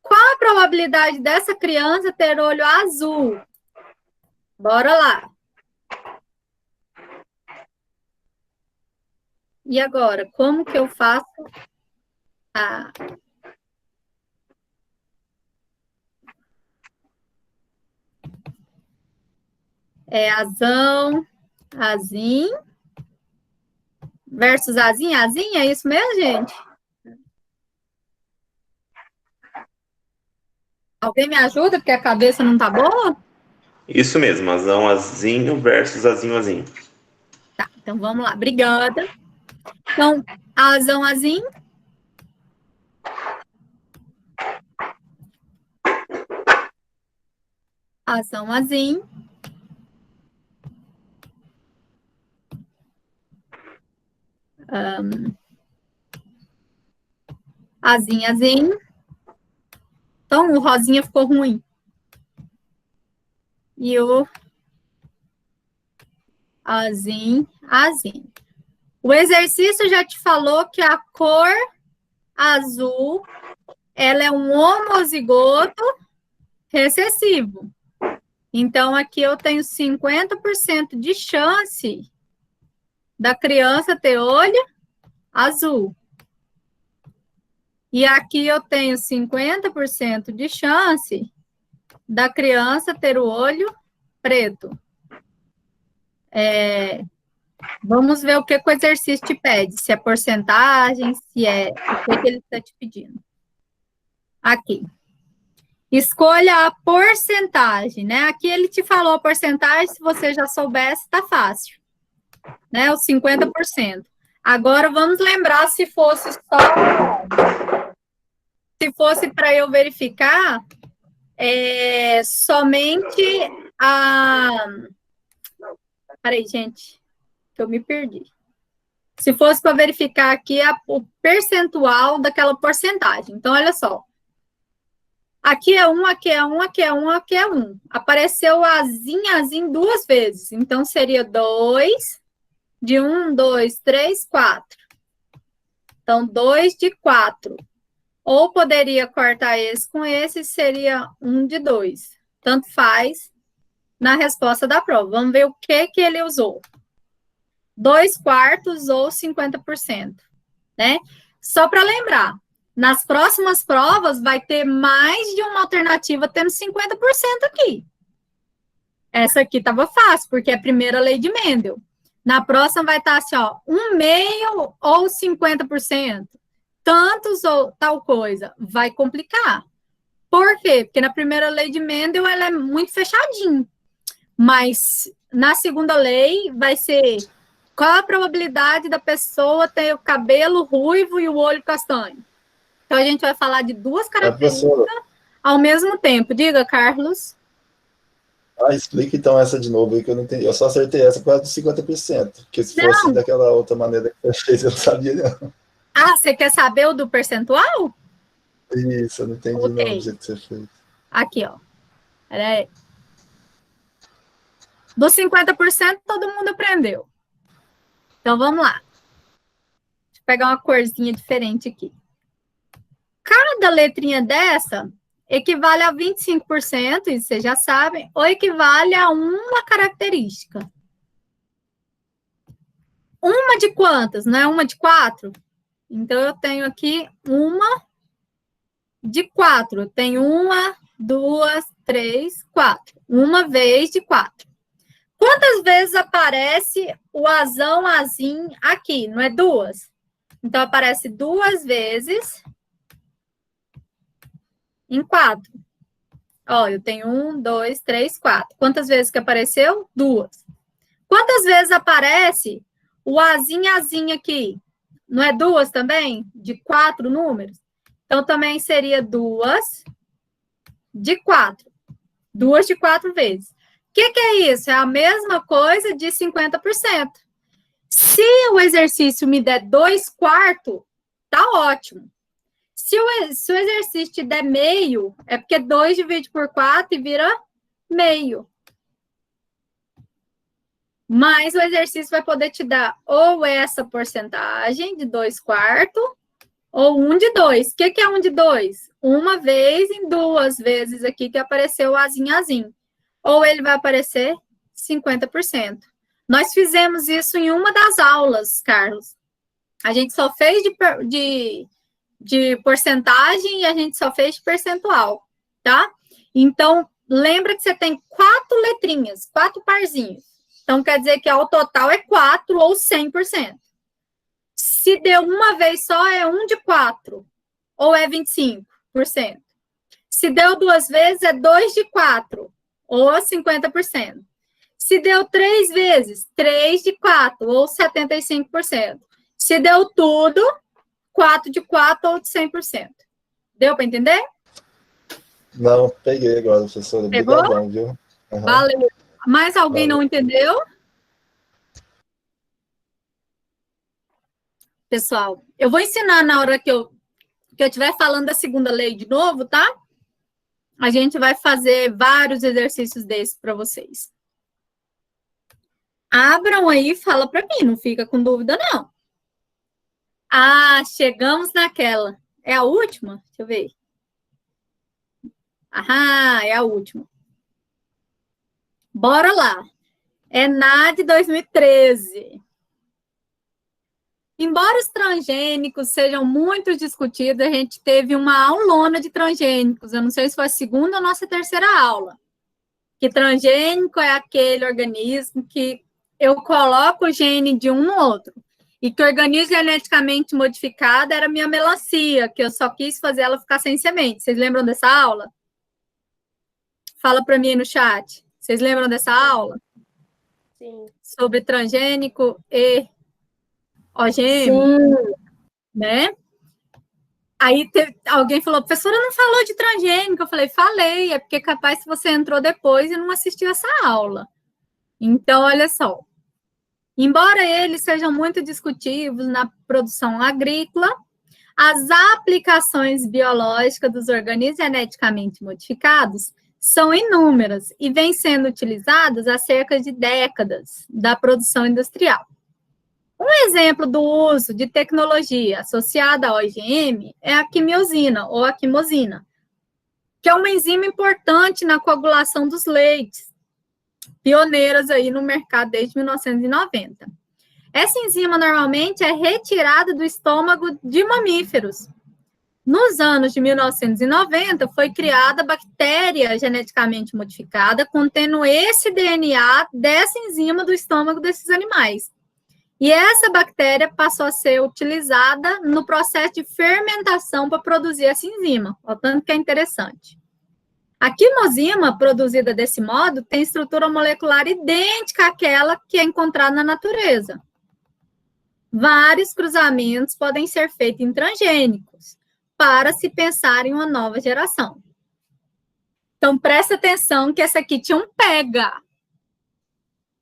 Qual a probabilidade dessa criança ter olho azul? Bora lá. E agora, como que eu faço a... azão, azim, versus azim, é isso mesmo, gente? Alguém me ajuda, porque a cabeça não tá boa? Isso mesmo, azão, azinho versus azinho, azinho. Tá, então vamos lá, obrigada. Então, azão, azim. Azão, azim. Azim. Então, o rosinha ficou ruim. E o azim. O exercício já te falou que a cor azul, ela é um homozigoto recessivo. Então, aqui eu tenho 50% de chance da criança ter olho azul. E aqui eu tenho 50% de chance da criança ter o olho preto. Vamos ver o que o exercício te pede. Se é porcentagem, se é o que ele está te pedindo. Aqui. Escolha a porcentagem, né? Aqui ele te falou a porcentagem, se você já soubesse, tá fácil. Né? Os 50%. Agora, vamos lembrar se fosse só... Se fosse para eu verificar, somente a... Peraí, gente, que eu me perdi. Se fosse para verificar aqui o percentual daquela porcentagem. Então, olha só. Aqui é 1, aqui é 1, aqui é 1, aqui é 1. Apareceu azinho duas vezes. Então, seria 2, de 1, 2, 3, 4. Então, 2 de 4. Ou poderia cortar esse com esse, seria 1 de 2. Tanto faz na resposta da prova. Vamos ver o que ele usou. 2/4 ou 50%. Né? Só para lembrar. Nas próximas provas, vai ter mais de uma alternativa tendo 50% aqui. Essa aqui estava fácil, porque é a primeira lei de Mendel. Na próxima vai estar assim, ó, 1/2 ou 50%. Tantos ou tal coisa. Vai complicar. Por quê? Porque na primeira lei de Mendel, ela é muito fechadinha. Mas na segunda lei, vai ser qual a probabilidade da pessoa ter o cabelo ruivo e o olho castanho. Então, a gente vai falar de duas características ao mesmo tempo. Diga, Carlos. Explica então essa de novo aí, que eu não entendi. Eu só acertei essa quase dos 50%. Porque se fosse daquela outra maneira que eu fez, eu não sabia, não. Você quer saber o do percentual? Isso, eu não entendi não do jeito que você fez. Aqui, ó. Peraí. Dos 50%, todo mundo aprendeu. Então, vamos lá. Deixa eu pegar uma corzinha diferente aqui. Cada letrinha dessa equivale a 25%, isso vocês já sabem, ou equivale a uma característica. Uma de quantas? Não é uma de 4? Então, eu tenho aqui uma de 4. Eu tenho 1, 2, 3, 4. Uma vez de 4. Quantas vezes aparece o azão, azinho aqui? Não é 2? Então, aparece 2 vezes em 4. Ó, eu tenho 1, 2, 3, 4. Quantas vezes que apareceu? 2. Quantas vezes aparece o azinho aqui? Não é 2 também? De 4 números? Então, também seria 2 de 4. 2 de 4 vezes. O que é isso? É a mesma coisa de 50%. Se o exercício me der 2/4, tá ótimo. Se o exercício te der meio, é porque 2 divide por 4 e vira meio. Mas o exercício vai poder te dar ou essa porcentagem de 2/4 ou 1 de 2. O que é 1 de 2? Uma vez em 2 vezes aqui que apareceu o azinho. Ou ele vai aparecer 50%. Nós fizemos isso em uma das aulas, Carlos. A gente só fez de porcentagem e a gente só fez de percentual, tá? Então, lembra que você tem 4 letrinhas, 4 parzinhos. Então, quer dizer que ao total é 4 ou 100%. Se deu uma vez só, é 1 de 4, ou é 25%. Se deu 2 vezes, é 2 de 4, ou 50%. Se deu 3 vezes, 3 de 4, ou 75%. Se deu tudo, 4 de 4 ou de 100%. Deu para entender? Não, peguei agora, professora. Pegou? Obrigadão, viu? Uhum. Valeu. Mais alguém não entendeu? Pessoal, eu vou ensinar na hora que eu estiver falando da segunda lei de novo, tá? A gente vai fazer vários exercícios desses para vocês. Abram aí e fala para mim, não fica com dúvida, não. Chegamos naquela. É a última? Deixa eu ver. É a última. Bora lá. É NAD 2013. Embora os transgênicos sejam muito discutidos, a gente teve uma aulona de transgênicos. Eu não sei se foi a segunda ou nossa terceira aula. Que transgênico é aquele organismo que eu coloco o gene de um no outro. E que o organismo geneticamente modificado era a minha melancia, que eu só quis fazer ela ficar sem semente. Vocês lembram dessa aula? Fala para mim aí no chat. Vocês lembram dessa aula? Sim. Sobre transgênico e OGM? Sim. Né? Aí alguém falou, professora não falou de transgênico. Eu falei, falei, é porque capaz que você entrou depois e não assistiu essa aula. Então, olha só. Embora eles sejam muito discutíveis na produção agrícola, as aplicações biológicas dos organismos geneticamente modificados são inúmeras e vêm sendo utilizadas há cerca de décadas da produção industrial. Um exemplo do uso de tecnologia associada ao OGM é a quimiosina, ou a quimosina, que é uma enzima importante na coagulação dos leites, pioneiras aí no mercado desde 1990. Essa enzima normalmente é retirada do estômago de mamíferos. Nos anos de 1990, foi criada a bactéria geneticamente modificada contendo esse DNA dessa enzima do estômago desses animais. E essa bactéria passou a ser utilizada no processo de fermentação para produzir essa enzima. Olha o tanto que é interessante. A quimosina, produzida desse modo, tem estrutura molecular idêntica àquela que é encontrada na natureza. Vários cruzamentos podem ser feitos em transgênicos, para se pensar em uma nova geração. Então, presta atenção que essa aqui tinha um pega.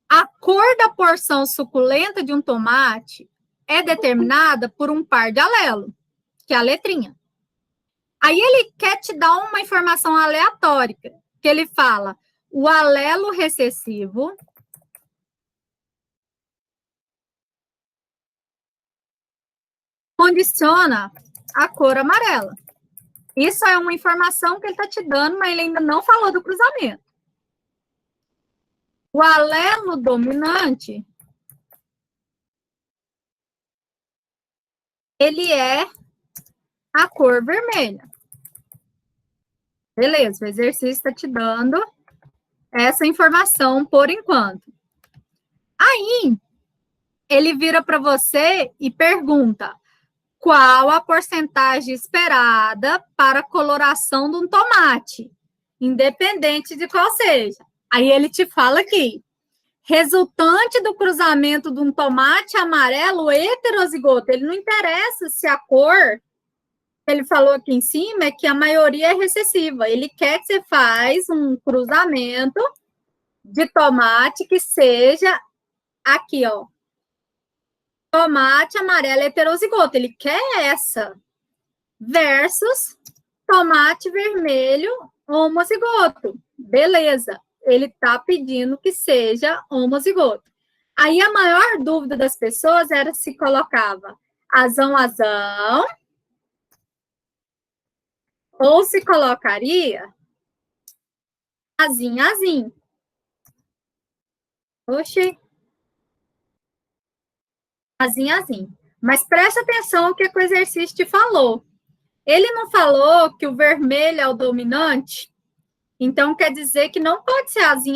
A cor da porção suculenta de um tomate é determinada por um par de alelo, que é a letrinha. Aí ele quer te dar uma informação aleatória, que ele fala, o alelo recessivo condiciona a cor amarela. Isso é uma informação que ele está te dando, mas ele ainda não falou do cruzamento. O alelo dominante, ele é a cor vermelha. Beleza, o exercício está te dando essa informação por enquanto. Aí, ele vira para você e pergunta, qual a porcentagem esperada para a coloração de um tomate, independente de qual seja. Aí ele te fala aqui, resultante do cruzamento de um tomate amarelo heterozigoto, ele não interessa se a cor, ele falou aqui em cima, é que a maioria é recessiva, ele quer que você faz um cruzamento de tomate que seja aqui, ó, tomate amarelo heterozigoto, ele quer essa, versus tomate vermelho homozigoto. Beleza, ele está pedindo que seja homozigoto. Aí a maior dúvida das pessoas era se colocava azão, ou se colocaria azim. Oxi. Azim. Mas presta atenção no que o exercício te falou. Ele não falou que o vermelho é o dominante, então quer dizer que não pode ser azim.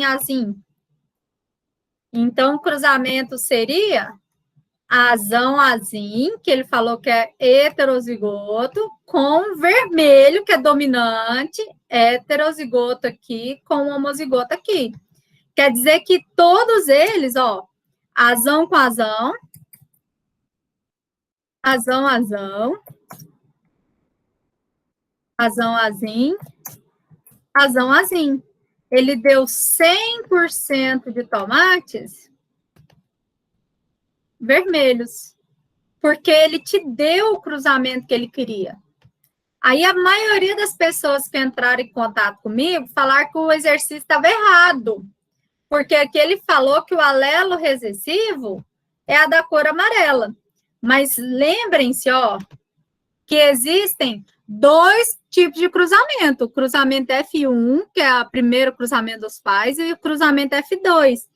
Então, o cruzamento seria azim, que ele falou que é heterozigoto, com vermelho, que é dominante, heterozigoto aqui, com homozigoto aqui. Quer dizer que todos eles, ó, azão com azão, azim. Ele deu 100% de tomates vermelhos, porque ele te deu o cruzamento que ele queria. Aí a maioria das pessoas que entraram em contato comigo falaram que o exercício estava errado, porque aqui ele falou que o alelo recessivo é a da cor amarela. Mas lembrem-se, ó, que existem 2 tipos de cruzamento. O cruzamento F1, que é o primeiro cruzamento dos pais, e o cruzamento F2.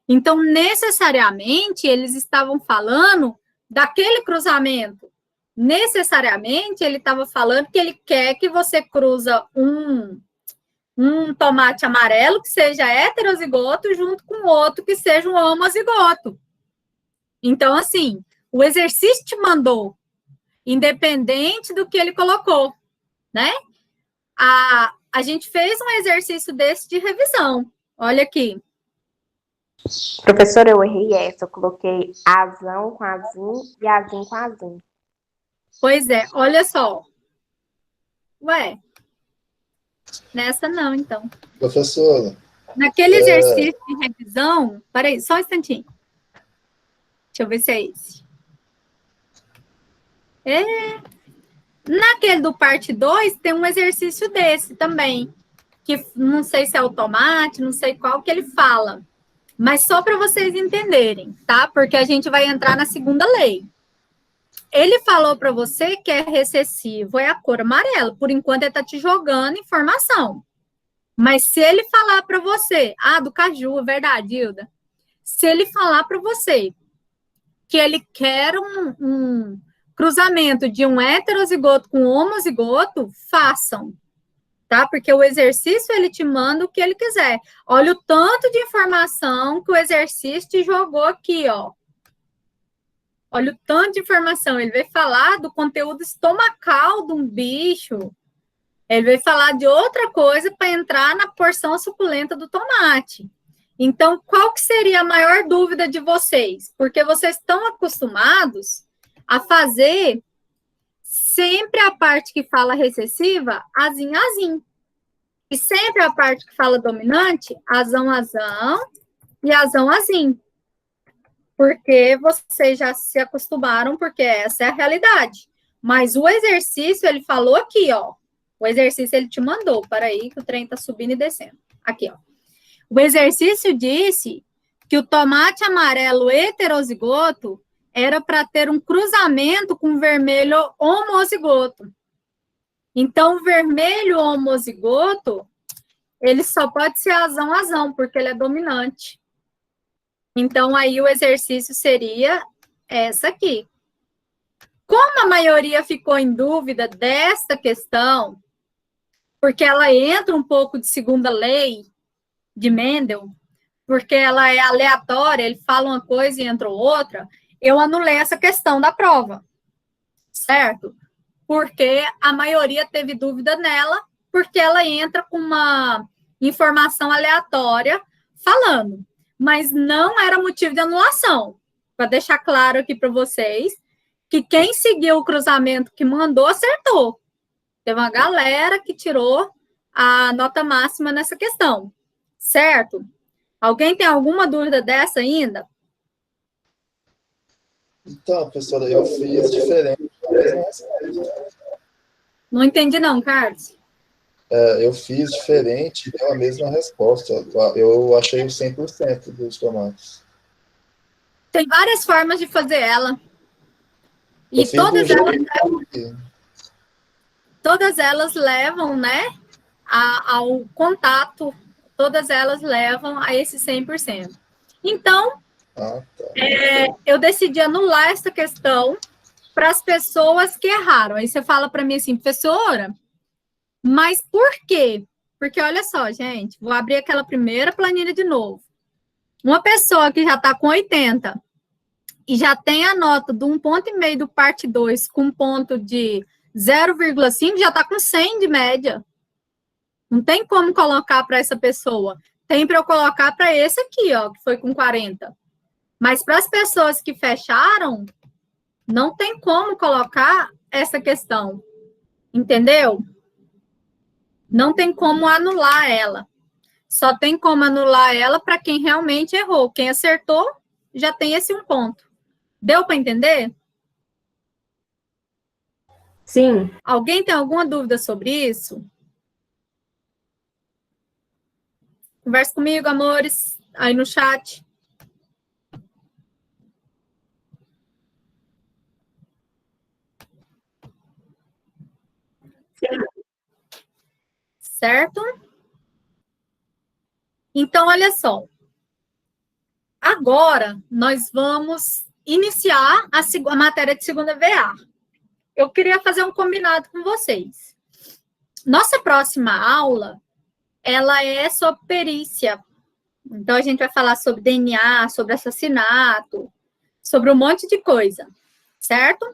Então, necessariamente, eles estavam falando daquele cruzamento. Necessariamente, ele estava falando que ele quer que você cruza um tomate amarelo que seja heterozigoto junto com outro que seja um homozigoto. Então, assim, o exercício te mandou, independente do que ele colocou, né? A gente fez um exercício desse de revisão. Olha aqui. Professora, eu errei essa. Eu coloquei azão com azim e azim com azim. Pois é, olha só. Ué, nessa não, então. Professora. Naquele exercício de revisão, peraí, só um instantinho. Deixa eu ver se é esse. Naquele do parte 2, tem um exercício desse também, que não sei se é o tomate, não sei qual que ele fala, mas só para vocês entenderem, tá? Porque a gente vai entrar na segunda lei. Ele falou para você que é recessivo, é a cor amarela. Por enquanto, ele está te jogando informação. Mas se ele falar para você, do caju, é verdade, Hilda. Se ele falar para você que ele quer um cruzamento de um heterozigoto com homozigoto, façam, tá? Porque o exercício, ele te manda o que ele quiser. Olha o tanto de informação que o exercício te jogou aqui, ó. Olha o tanto de informação. Ele vai falar do conteúdo estomacal de um bicho. Ele vai falar de outra coisa para entrar na porção suculenta do tomate. Então, qual que seria a maior dúvida de vocês? Porque vocês estão acostumados a fazer sempre a parte que fala recessiva, azim, azim. E sempre a parte que fala dominante, azão, azão e azão, azim. Porque vocês já se acostumaram, porque essa é a realidade. Mas o exercício, ele falou aqui, ó. O exercício, ele te mandou. Peraí, que o trem tá subindo e descendo. Aqui, ó. O exercício disse que o tomate amarelo heterozigoto era para ter um cruzamento com vermelho homozigoto. Então, o vermelho homozigoto, ele só pode ser azão, porque ele é dominante. Então, aí o exercício seria essa aqui. Como a maioria ficou em dúvida desta questão, porque ela entra um pouco de segunda lei de Mendel, porque ela é aleatória, ele fala uma coisa e entra outra, eu anulei essa questão da prova, certo? Porque a maioria teve dúvida nela, porque ela entra com uma informação aleatória falando, mas não era motivo de anulação. Para deixar claro aqui para vocês, que quem seguiu o cruzamento que mandou, acertou. Teve uma galera que tirou a nota máxima nessa questão, certo? Alguém tem alguma dúvida dessa ainda? Então, professora, eu fiz diferente. Não entendi não, Carlos. Eu fiz diferente e deu a mesma resposta. Eu achei o 100% dos tomates. Tem várias formas de fazer ela. Eu E todas elas levam, né, ao contato, todas elas levam a esse 100%. Então, eu decidi anular essa questão para as pessoas que erraram. Aí você fala para mim assim, professora, mas por quê? Porque olha só, gente, vou abrir aquela primeira planilha de novo. Uma pessoa que já está com 80 e já tem a nota de 1,5 ponto do parte 2 com ponto de 0,5, já está com 100 de média. Não tem como colocar para essa pessoa. Tem para eu colocar para esse aqui, ó, que foi com 40. Mas para as pessoas que fecharam, não tem como colocar essa questão. Entendeu? Não tem como anular ela. Só tem como anular ela para quem realmente errou. Quem acertou, já tem esse 1 ponto. Deu para entender? Sim. Alguém tem alguma dúvida sobre isso? Conversa comigo, amores, aí no chat. Certo? Então, olha só. Agora, nós vamos iniciar a matéria de segunda VA. Eu queria fazer um combinado com vocês. Nossa próxima aula, ela é sobre perícia. Então, a gente vai falar sobre DNA, sobre assassinato, sobre um monte de coisa, certo?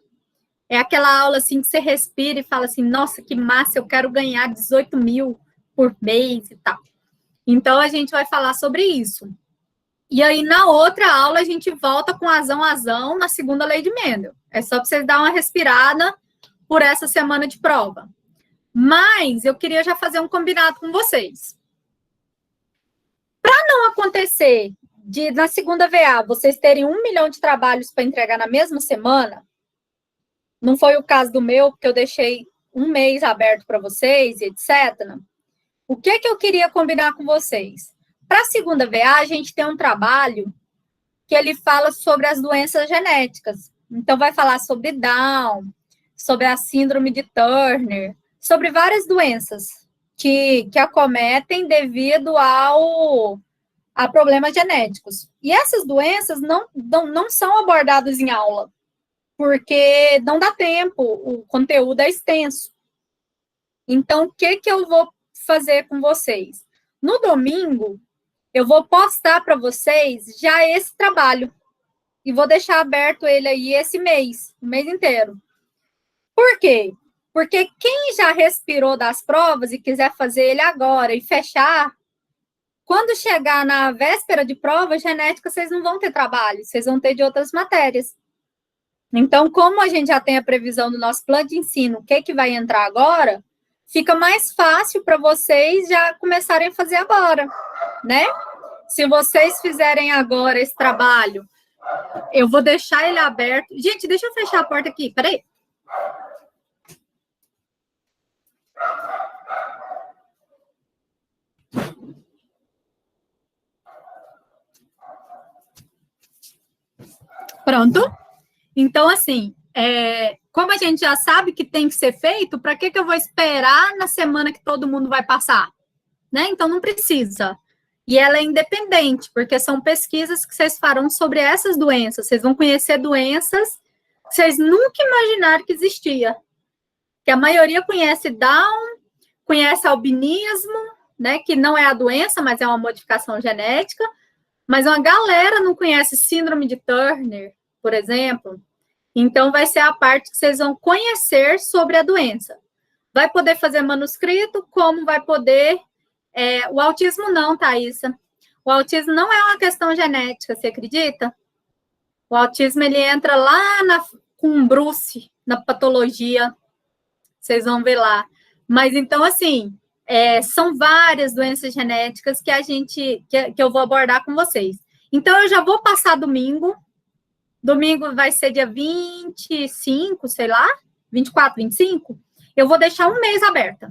É aquela aula, assim, que você respira e fala assim, nossa, que massa, eu quero ganhar 18 mil por mês e tal. Então, a gente vai falar sobre isso. E aí, na outra aula, a gente volta com azão na segunda lei de Mendel. É só para vocês darem uma respirada por essa semana de prova. Mas eu queria já fazer um combinado com vocês. Para não acontecer na segunda VA vocês terem 1 milhão de trabalhos para entregar na mesma semana, não foi o caso do meu, porque eu deixei um mês aberto para vocês, etc. O que eu queria combinar com vocês? Para a segunda VA, a gente tem um trabalho que ele fala sobre as doenças genéticas. Então, vai falar sobre Down, sobre a síndrome de Turner, sobre várias doenças que acometem devido a problemas genéticos. E essas doenças não são abordadas em aula, porque não dá tempo, o conteúdo é extenso. Então, o que eu vou fazer com vocês? No domingo, eu vou postar para vocês já esse trabalho. E vou deixar aberto ele aí esse mês, o mês inteiro. Por quê? Porque quem já respirou das provas e quiser fazer ele agora e fechar, quando chegar na véspera de prova, genética, vocês não vão ter trabalho, vocês vão ter de outras matérias. Então, como a gente já tem a previsão do nosso plano de ensino, o que vai entrar agora, fica mais fácil para vocês já começarem a fazer agora, né? Se vocês fizerem agora esse trabalho, eu vou deixar ele aberto. Gente, deixa eu fechar a porta aqui, peraí. Pronto? Então, assim, como a gente já sabe que tem que ser feito, para que eu vou esperar na semana que todo mundo vai passar? Né? Então, não precisa. E ela é independente, porque são pesquisas que vocês farão sobre essas doenças. Vocês vão conhecer doenças que vocês nunca imaginaram que existia. Que a maioria conhece Down, conhece albinismo, né? Que não é a doença, mas é uma modificação genética. Mas uma galera não conhece síndrome de Turner, por exemplo. Então, vai ser a parte que vocês vão conhecer sobre a doença. Vai poder fazer manuscrito, como vai poder... o autismo não, Thaísa. O autismo não é uma questão genética, você acredita? O autismo, ele entra lá com Bruce, na patologia. Vocês vão ver lá. Mas, então, assim... são várias doenças genéticas que que eu vou abordar com vocês. Então, eu já vou passar domingo. Domingo vai ser dia 25, sei lá, 24, 25. Eu vou deixar um mês aberta.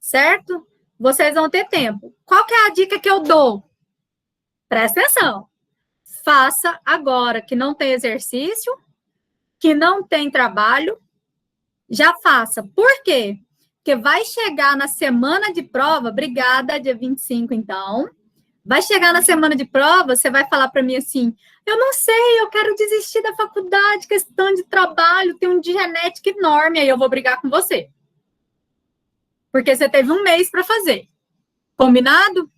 Certo? Vocês vão ter tempo. Qual que é a dica que eu dou? Presta atenção. Faça agora, que não tem exercício, que não tem trabalho. Já faça. Por quê? Porque vai chegar na semana de prova, obrigada, dia 25, então. Vai chegar na semana de prova, você vai falar para mim assim, eu não sei, eu quero desistir da faculdade, questão de trabalho, tem um de genética enorme, aí eu vou brigar com você. Porque você teve um mês para fazer. Combinado?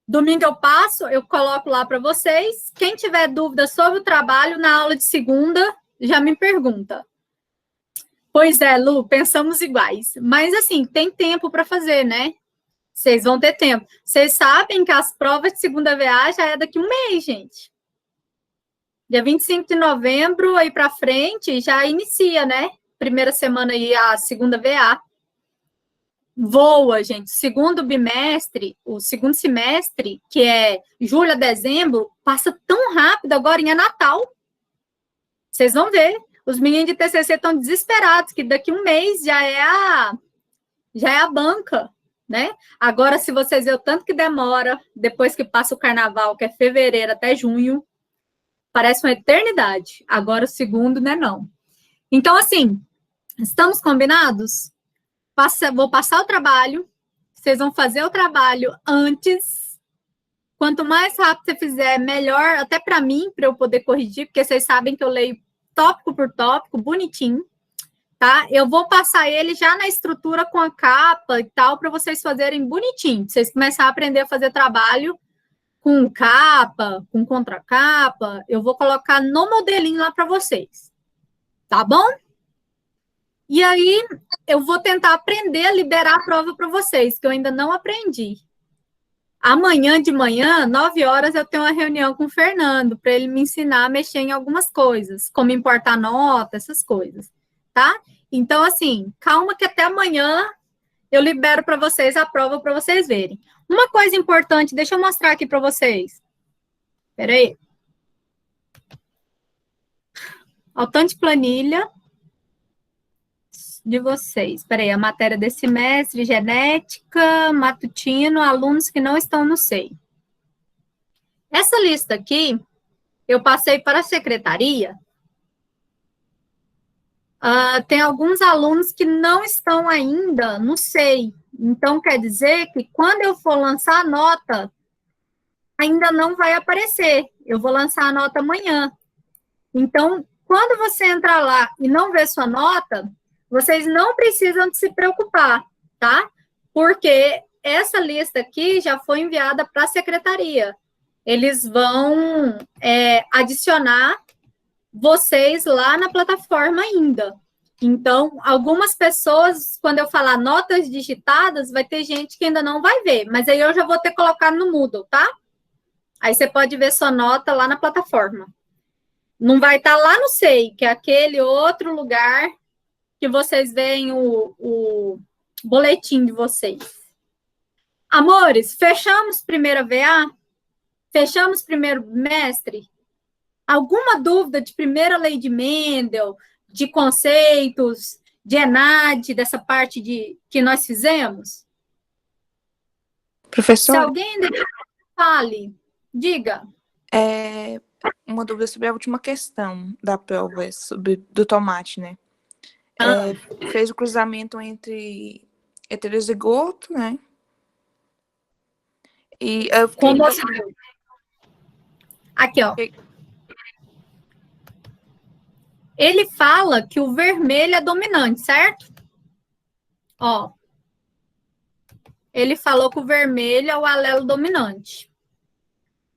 Domingo eu passo, eu coloco lá para vocês. Quem tiver dúvida sobre o trabalho, na aula de segunda, já me pergunta. Pois é, Lu, pensamos iguais. Mas, assim, tem tempo para fazer, né? Vocês vão ter tempo. Vocês sabem que as provas de segunda VA já é daqui a um mês, gente. Dia 25 de novembro, aí para frente, já inicia, né? Primeira semana aí, a segunda VA. Voa, gente. Segundo bimestre, o segundo semestre, que é julho a dezembro, passa tão rápido, agora é Natal. Vocês vão ver. Os meninos de TCC estão desesperados, que daqui a um mês já é a banca, né? Agora, se vocês verem o tanto que demora, depois que passa o carnaval, que é fevereiro até junho, parece uma eternidade. Agora, o segundo, né, não. Então, assim, estamos combinados? Vou passar o trabalho, vocês vão fazer o trabalho antes, Quanto mais rápido você fizer, melhor, até para mim, para eu poder corrigir, porque vocês sabem que eu leio tópico por tópico, bonitinho, tá? Eu vou passar ele já na estrutura com a capa e tal, para vocês fazerem bonitinho. Vocês começarem a aprender a fazer trabalho com capa, com contracapa, eu vou colocar no modelinho lá para vocês, tá bom? E aí, eu vou tentar aprender a liberar a prova para vocês, que eu ainda não aprendi. Amanhã de manhã, 9 horas, eu tenho uma reunião com o Fernando, para ele me ensinar a mexer em algumas coisas, como importar nota, essas coisas, tá? Então, assim, calma que até amanhã eu libero para vocês a prova para vocês verem. Uma coisa importante, deixa eu mostrar aqui para vocês. Espera aí. Olha o tanto de planilha de vocês. Espera aí, a matéria desse semestre, genética, matutino, alunos que não estão no SEI. Essa lista aqui, eu passei para a secretaria. Tem alguns alunos que não estão ainda no SEI. Então, quer dizer que quando eu for lançar a nota, ainda não vai aparecer. Eu vou lançar a nota amanhã. Então, quando você entrar lá e não ver sua nota, vocês não precisam de se preocupar, tá? Porque essa lista aqui já foi enviada para a secretaria. Eles vão adicionar vocês lá na plataforma ainda. Então, algumas pessoas, quando eu falar notas digitadas, vai ter gente que ainda não vai ver, mas aí eu já vou ter colocado no Moodle, tá? Aí você pode ver sua nota lá na plataforma. Não vai estar lá no SEI, que é aquele outro lugar que vocês veem o boletim de vocês. Amores, fechamos primeira VA? Fechamos primeiro bimestre? Alguma dúvida de primeira lei de Mendel, de conceitos, de ENAD, dessa parte que nós fizemos? Professor? Se alguém fale, diga. Uma dúvida sobre a última questão da prova, do tomate, né? Fez o cruzamento entre heterozigoto, né? E eu fiquei... Aqui, ó. Ele fala que o vermelho é dominante, certo? Ó. Ele falou que o vermelho é o alelo dominante.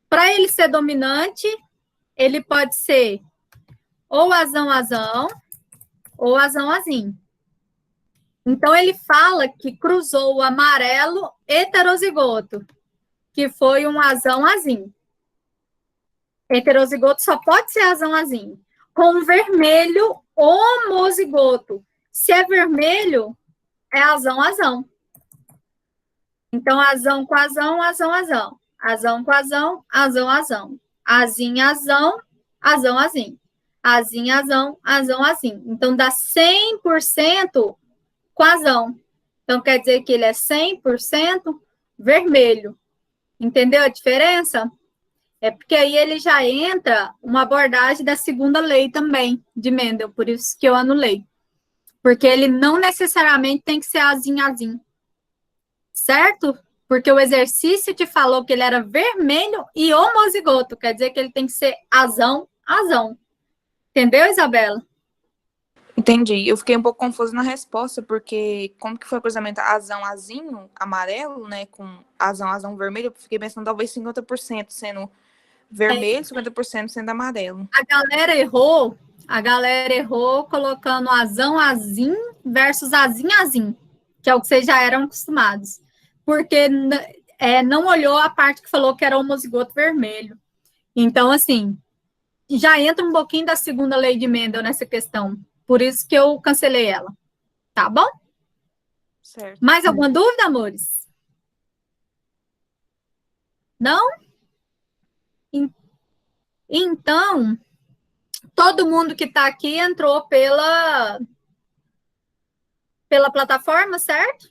Para ele ser dominante, ele pode ser ou azão-azão ou azão-azinho. Então, ele fala que cruzou o amarelo heterozigoto, que foi um azão-azinho. Heterozigoto só pode ser azão-azinho. Com vermelho homozigoto. Se é vermelho, é azão-azão. Então, azão com azão, azão-azão. Azão com azão, azão-azão. Azinho-azão, azão-azinho. Azinho-azão, azão-azinho. Então, dá 100% com azão. Então, quer dizer que ele é 100% vermelho. Entendeu a diferença? É porque aí ele já entra uma abordagem da segunda lei também, de Mendel, por isso que eu anulei. Porque ele não necessariamente tem que ser azinho-azinho. Certo? Porque o exercício te falou que ele era vermelho e homozigoto, quer dizer que ele tem que ser azão-azão. Entendeu, Isabela? Entendi. Eu fiquei um pouco confusa na resposta, porque como que foi o cruzamento azão-azinho, amarelo, né, com azão-azão vermelho, eu fiquei pensando talvez 50% sendo vermelho, 50% sendo amarelo. A galera errou colocando azão-azinho versus azinho-azinho, que é o que vocês já eram acostumados. Porque não olhou a parte que falou que era homozigoto vermelho. Então, assim, já entra um pouquinho da segunda lei de Mendel nessa questão. Por isso que eu cancelei ela. Tá bom? Certo. Mais alguma dúvida, amores? Não? Então, todo mundo que está aqui entrou pela plataforma, certo?